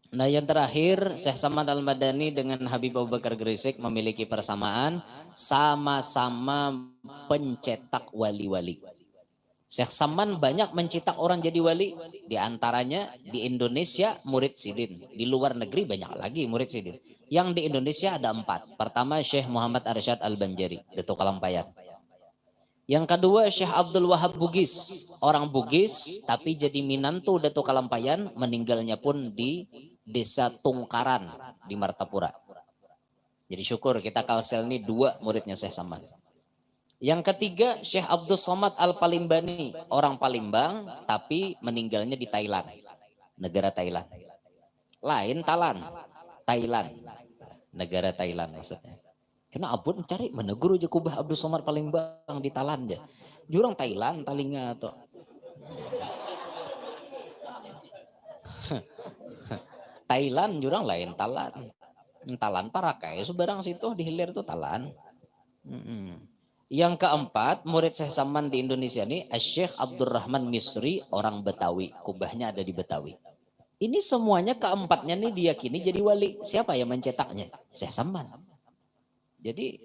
Nah yang terakhir Syekh Samad Al-Madani dengan Habib Abu Bakar Grisik memiliki persamaan sama-sama pencetak wali-wali. Syekh Saman banyak mencetak orang jadi wali, di antaranya di Indonesia murid Sidin, di luar negeri banyak lagi murid Sidin. Yang di Indonesia ada 4. Pertama Syekh Muhammad Arsyad Al-Banjari, Datuk Kalampayan. Yang kedua Syekh Abdul Wahab Bugis, orang Bugis tapi jadi minantu Datuk Kalampayan, meninggalnya pun di Desa Tungkaran di Martapura. Jadi syukur kita kalsel ini 2 muridnya Syekh Saman. Yang ketiga Syekh Abdul Somad Al-Palimbani, orang Palimbang tapi meninggalnya di Thailand, negara Thailand. Lain Thailand, negara Thailand maksudnya. Karena abun cari mana guru aja kubah Abdul Somad Palimbang di Thailand aja. Jurang Thailand talinga atau Thailand jurang lain Thailand Parakai sebarang situ di hilir tuh Thailand. Yang keempat, murid Syekh Saman di Indonesia ini, Syekh Abdurrahman Misri, orang Betawi. Kubahnya ada di Betawi. Ini semuanya keempatnya nih diyakini jadi wali. Siapa yang mencetaknya? Syekh Saman. Jadi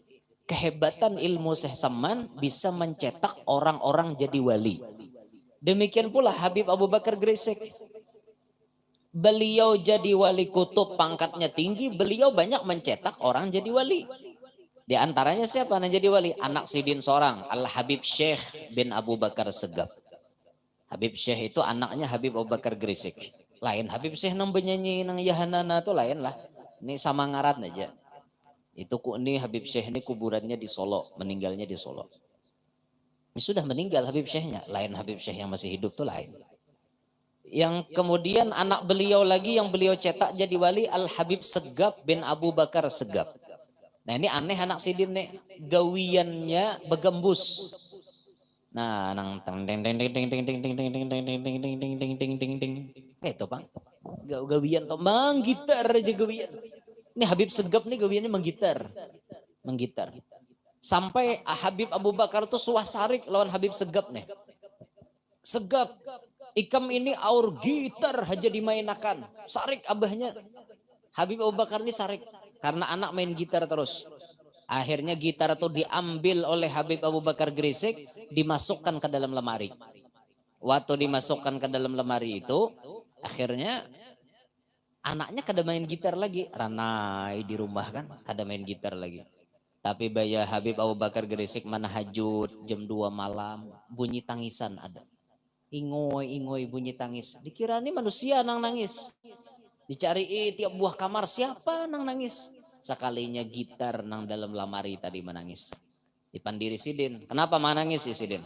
kehebatan ilmu Syekh Saman bisa mencetak orang-orang jadi wali. Demikian pula Habib Abu Bakar Grisik. Beliau jadi wali kutub, pangkatnya tinggi. Beliau banyak mencetak orang jadi wali. Di antaranya siapa yang jadi wali? Anak Sidin seorang, Al-Habib Syekh bin Abu Bakar Segaf. Habib Syekh itu anaknya Habib Abu Bakar Grisik. Lain Habib Syekh nang benyanyi nang Yahanana itu lain lah. Ini sama ngaran aja. Itu ini Habib Syekh ini kuburannya di Solo, meninggalnya di Solo. Ini sudah meninggal Habib Syekhnya, lain Habib Syekh yang masih hidup tuh lain. Yang kemudian anak beliau lagi yang beliau cetak jadi wali Al-Habib Segaf bin Abu Bakar Segaf. Nah ini aneh anak Sidin nih, gawiannya begembus. Nah, nang teng teng teng teng teng teng teng teng teng teng teng teng teng teng teng teng teng teng. Itu Bang. Gawian tuh menggitar aja gawian. Ini Habib Segaf nih gawiannya menggitar. Sampai Habib Abu Bakar tuh suasarik lawan Habib Segaf nih. Segaf, ikam ini aur gitar aja dimainakan. Sarik abahnya. Habib Abu Bakar ini sarik. Karena anak main gitar terus. Akhirnya gitar itu diambil oleh Habib Abu Bakar Grisik, dimasukkan ke dalam lemari. Waktu dimasukkan ke dalam lemari itu, akhirnya anaknya kada main gitar lagi. Ranai di rumah kan, kada main gitar lagi. Tapi bayar Habib Abu Bakar Grisik mana hajud jam 2 malam, bunyi tangisan ada. Ingoy bunyi tangis. Dikira ini manusia nang nangis. Dicari tiap buah kamar siapa nang nangis. Sekalinya gitar nang dalam lamari tadi menangis. Dipandiri Sidin. Kenapa menangis si Sidin?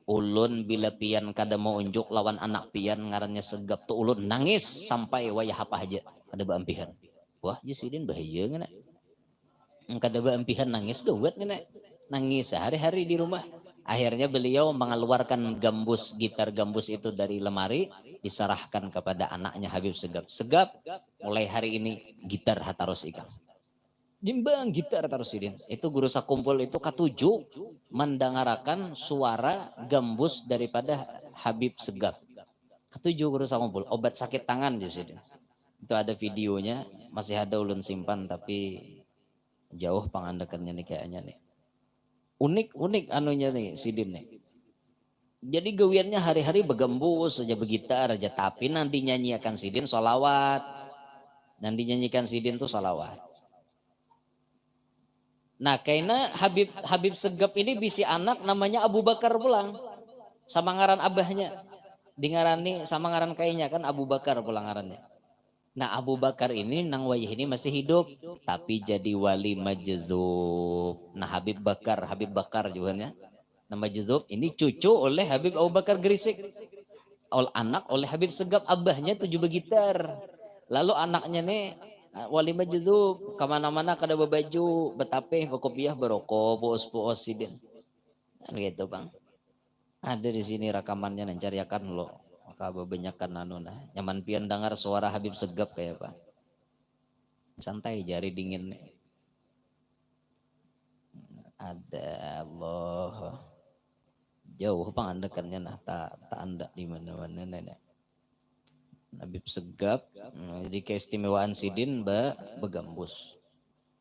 Ulun bila pian kada mau unjuk lawan anak pian ngarannya Segaf tuh ulun nangis sampai wayah apa aja ada baampihan. Wah, ya Sidin bahaya ngana. Kadaba empihan nangis gawat nih, nangis sehari-hari di rumah. Akhirnya beliau mengeluarkan gambus, gitar gambus itu dari lemari, diserahkan kepada anaknya Habib Segap. Segap, mulai hari ini gitar hataros ikam. Jimbang gitar taruh sidin. Itu guru sakumpul itu ketujuh mendengarkan suara gambus daripada Habib Segap. Ketujuh guru sakumpul, obat sakit tangan di sini. Itu ada videonya, masih ada ulun simpan tapi jauh pangandakannya nih kayaknya nih. Unik anunya nih sidin nih. Jadi gawiannya hari-hari begembus saja begitar aja, tapi nanti nyanyikan sidin solawat. Nanti nyanyikan sidin tuh solawat. Nah, karena Habib Segap ini bisi anak namanya Abu Bakar pulang. Sama ngaran abahnya. Dingarani sama ngaran kayaknya kan Abu Bakar pulang ngarannya. Nah, Abu Bakar ini nang wayah ini masih hidup tapi jadi wali majzub. Nah, Habib Bakar juga ya. Nama majzub ini cucu oleh Habib Abu Bakar Grisik. Anak oleh Habib Segap, abahnya tujuh begitar. Lalu anaknya nih wali majzub, kemana-mana kada baju, betapeh, bekopiah, berokok, puos sidin. Gitu bang. Ada di sini rekamannya mencariakan lo. Maka kebanyakan nah. Nyaman pian dengar suara Habib Segap kayak apa. Santai jari dingin. Ada Allah. Jauh pangandakannya nah tak anda di mana-mana nenek. Habib Segap, jadi keistimewaan sidin begambus.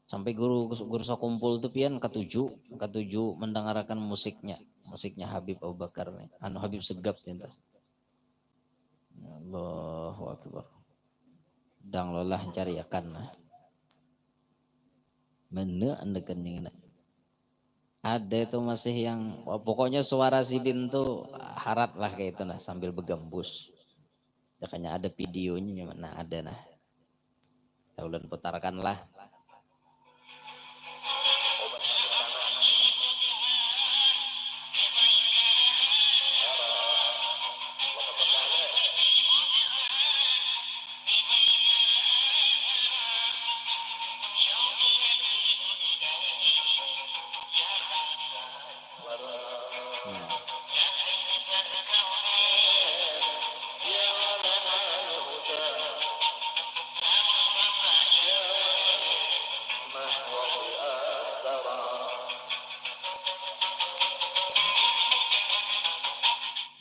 Sampai guru sakumpul tuh pian ketujuh mendengarkan musiknya Habib Abu Bakar nih, Habib Segap nih. Allahu Akbar. Dang lolah cariakan nah. Mana andakan yang ada itu masih yang pokoknya suara sidin tuh harat lah kayak itu nah sambil begambus. Makanya ada videonya mana ada nah. Kita ulan putarkan lah.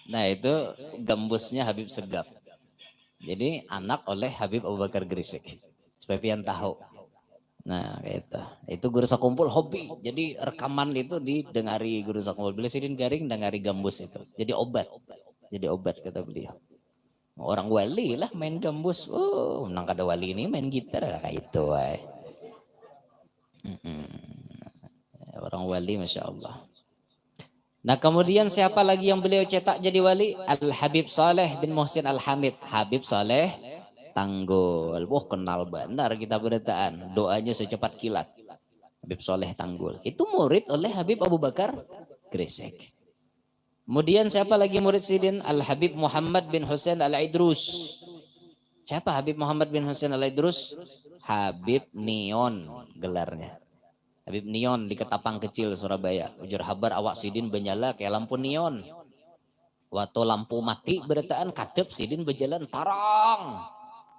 Nah itu gambusnya Habib Segap. Jadi anak oleh Habib Abu Bakar Grisik. Supaya pian tahu. Nah itu guru sakumpul hobi. Jadi rekaman itu didengari guru sakumpul. Bila sidin garing dengari gambus itu. Jadi obat. Jadi obat kata beliau. Orang wali lah main gambus. Oh menang kada wali ini main gitar kayak itu. Orang wali Masya Allah. Nah kemudian siapa lagi yang beliau cetak jadi wali? Al-Habib Saleh bin Muhsin Al-Hamid. Habib Saleh Tanggul. Wah kenal benar kita beritaan. Doanya secepat kilat. Habib Saleh Tanggul. Itu murid oleh Habib Abu Bakar Gresik. Kemudian siapa lagi murid sidin? Al-Habib Muhammad bin Husain Al-Idrus. Siapa Habib Muhammad bin Husain Al-Idrus? Habib Nion gelarnya. Habib Nion di Ketapang Kecil Surabaya. Ujur habar awak sidin benyala kayak lampu neon. Waktu lampu mati beritaan kadep sidin berjalan tarang.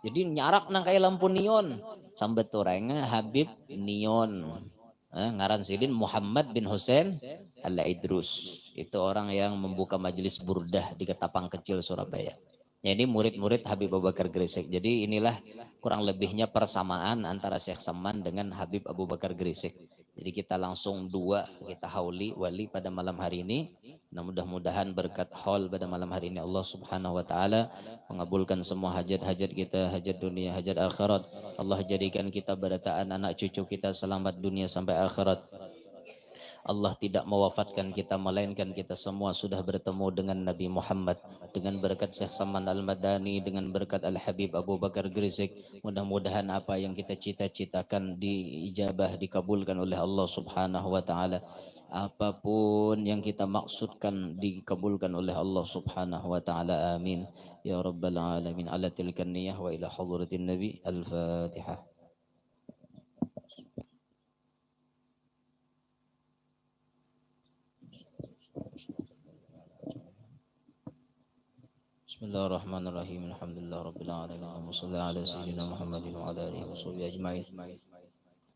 Jadi nyarak nang kayak lampu neon. Sambat orangnya Habib Nion. Ngaran sidin Muhammad bin Husain Al-Idrus. Itu orang yang membuka majelis burdah di Ketapang Kecil Surabaya. Ya, ini murid-murid Habib Abu Bakar Gresik. Jadi inilah kurang lebihnya persamaan antara Syekh Saman dengan Habib Abu Bakar Gresik. Jadi kita langsung kita hauli wali pada malam hari ini. Nah, mudah-mudahan berkat haul pada malam hari ini Allah Subhanahu wa taala mengabulkan semua hajat-hajat kita, hajat dunia, hajat akhirat. Allah jadikan kita berataan anak cucu kita selamat dunia sampai akhirat. Allah tidak mewafatkan kita melainkan kita semua sudah bertemu dengan Nabi Muhammad dengan berkat Syekh Saman Al-Madani dengan berkat Al-Habib Abu Bakar Gresik. Mudah-mudahan apa yang kita cita-citakan diijabah dikabulkan oleh Allah Subhanahu wa taala. Apapun yang kita maksudkan dikabulkan oleh Allah Subhanahu wa taala. Amin ya rabbal alamin. Ala tilkan niyah wa ila hadratin nabi. Al-Fatihah. Bismillahirrahmanirrahim. Alhamdulillah rabbil alamin. Allahumma shalli ala sayyidina Muhammadin wa ala alihi wa sahbihi ajma'in.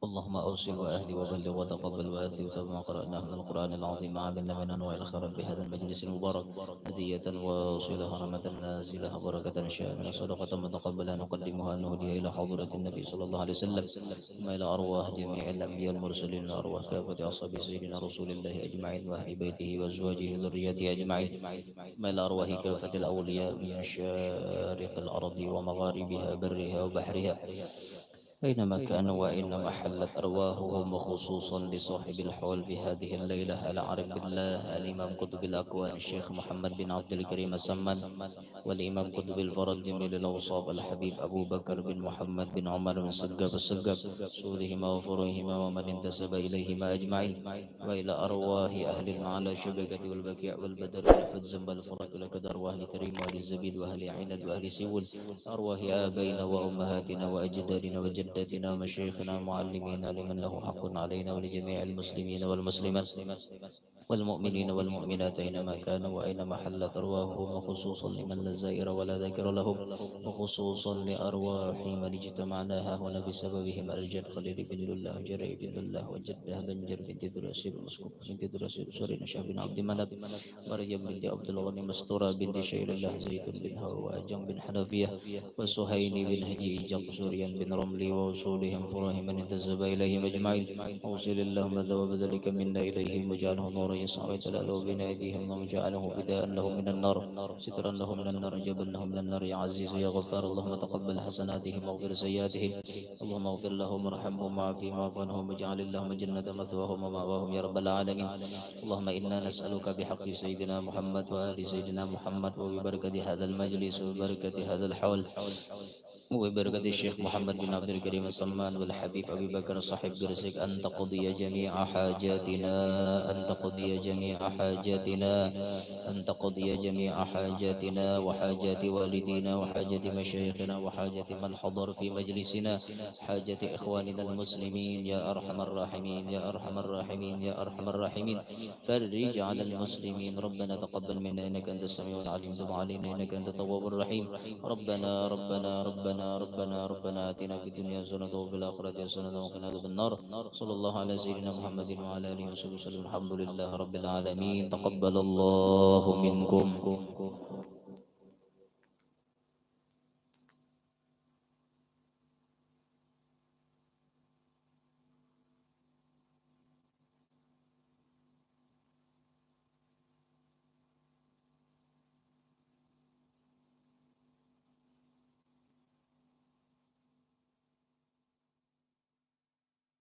اللهم أوصل وأهدي وبلغ وتقبل وآتي وثب ما قرأناه من القرآن العظيم علمنا من أنواع الخيرات بهذا المجلس المبارك هدية وصلة رحمة نازلة بركة شاملة صدقة متقبلة نقدمها نهديها إلى حضرة النبي صلى الله عليه وسلم ثم إلى أرواح جميع الأنبياء المرسلين وأرواح كافة أصحاب سيدنا رسول الله أجمعين وأهل بيته وأزواجه وذريته أجمعين ثم إلى أرواح كافة الأولياء من مشارق الأرض ومغاربها برها وبحرها أينما كانوا وأينما حلت أرواحهم وخصوصا لصاحب الحول في هذه الليلة على عرب الله الإمام قطب الأكوان الشيخ محمد بن عبد الكريم السمان والإمام قطب الفرد جميل الأوصاف الحبيب أبو بكر بن محمد بن عمر بن سقف السقف سودهما وفروعهما ومن انتسب إليهما أجمعين وإلى أرواح أهل المعلى شبكة والبكيع والبدر والحزم والفرج ولقد أرواح لتريم وأهل الزبيد وأهل عند وأهل سول أرواح آبائنا وأمهاتنا وأجدادنا وجداتنا ومشايخنا ومعلمينا لمن له حق علينا ولجميع المسلمين والمسلمات والمؤمنين والمؤمنات أينما كانوا وأينما حلت أرواحهم وخصوصا لمن لا زائر ولا ذاكر لهم وخصوصا لأرواح من اجتمعنا ها هنا بسببهم الجد خليل بن الله جري بن الله وجده بنجر بنت دراسيل مسكوب بنت دراسيل سوري نشاه بن عبد مناب مريم بنت عبد الغني مستورة بنت شير الله زيد بن هو وأجم بن حنفية وسهيل بن هجي إجاق سوريا بن رملي ووصولهم فراهم من انتسب إليهم أجمعين أوصل اللهم ذوب ذلك منا إليهم وجعله نورا يسعى يتلألو بين أيديهم وجعله فداء لهم من النار سترا لهم من النار جبا لهم من النار يا عزيز يا غفار اللهم تقبل حسناتهم واغفر سيئاتهم اللهم اغفر لهم وارحمهم وعافهم واعف عنهم واجعل اللهم جنة مثواهم ومأواهم يا رب العالمين اللهم إنا نسألك بحق سيدنا محمد وآل سيدنا محمد وببركة هذا المجلس وببركة هذا الحول وبركة الشيخ محمد بن عبد الكريم السمان والحبيب أبي بكر صاحب برزق أن تقضي جميع حاجاتنا أن تقضي جميع حاجاتنا أن تقضي جميع حاجاتنا وحاجات والدينا وحاجات مشايخنا وحاجات من حضر في مجلسنا حاجة إخواننا المسلمين يا أرحم الراحمين يا أرحم الراحمين يا أرحم الراحمين فرج على المسلمين ربنا تقبل منا إنك أنت السميع العليم تب علينا إنك أنت التواب الرحيم ربنا آتنا في الدنيا حسنة وفي الآخرة حسنة وقنا عذاب النار صلى الله على سيدنا محمد وعلى آله وصحبه وسلم الحمد لله رب العالمين تقبل الله منكم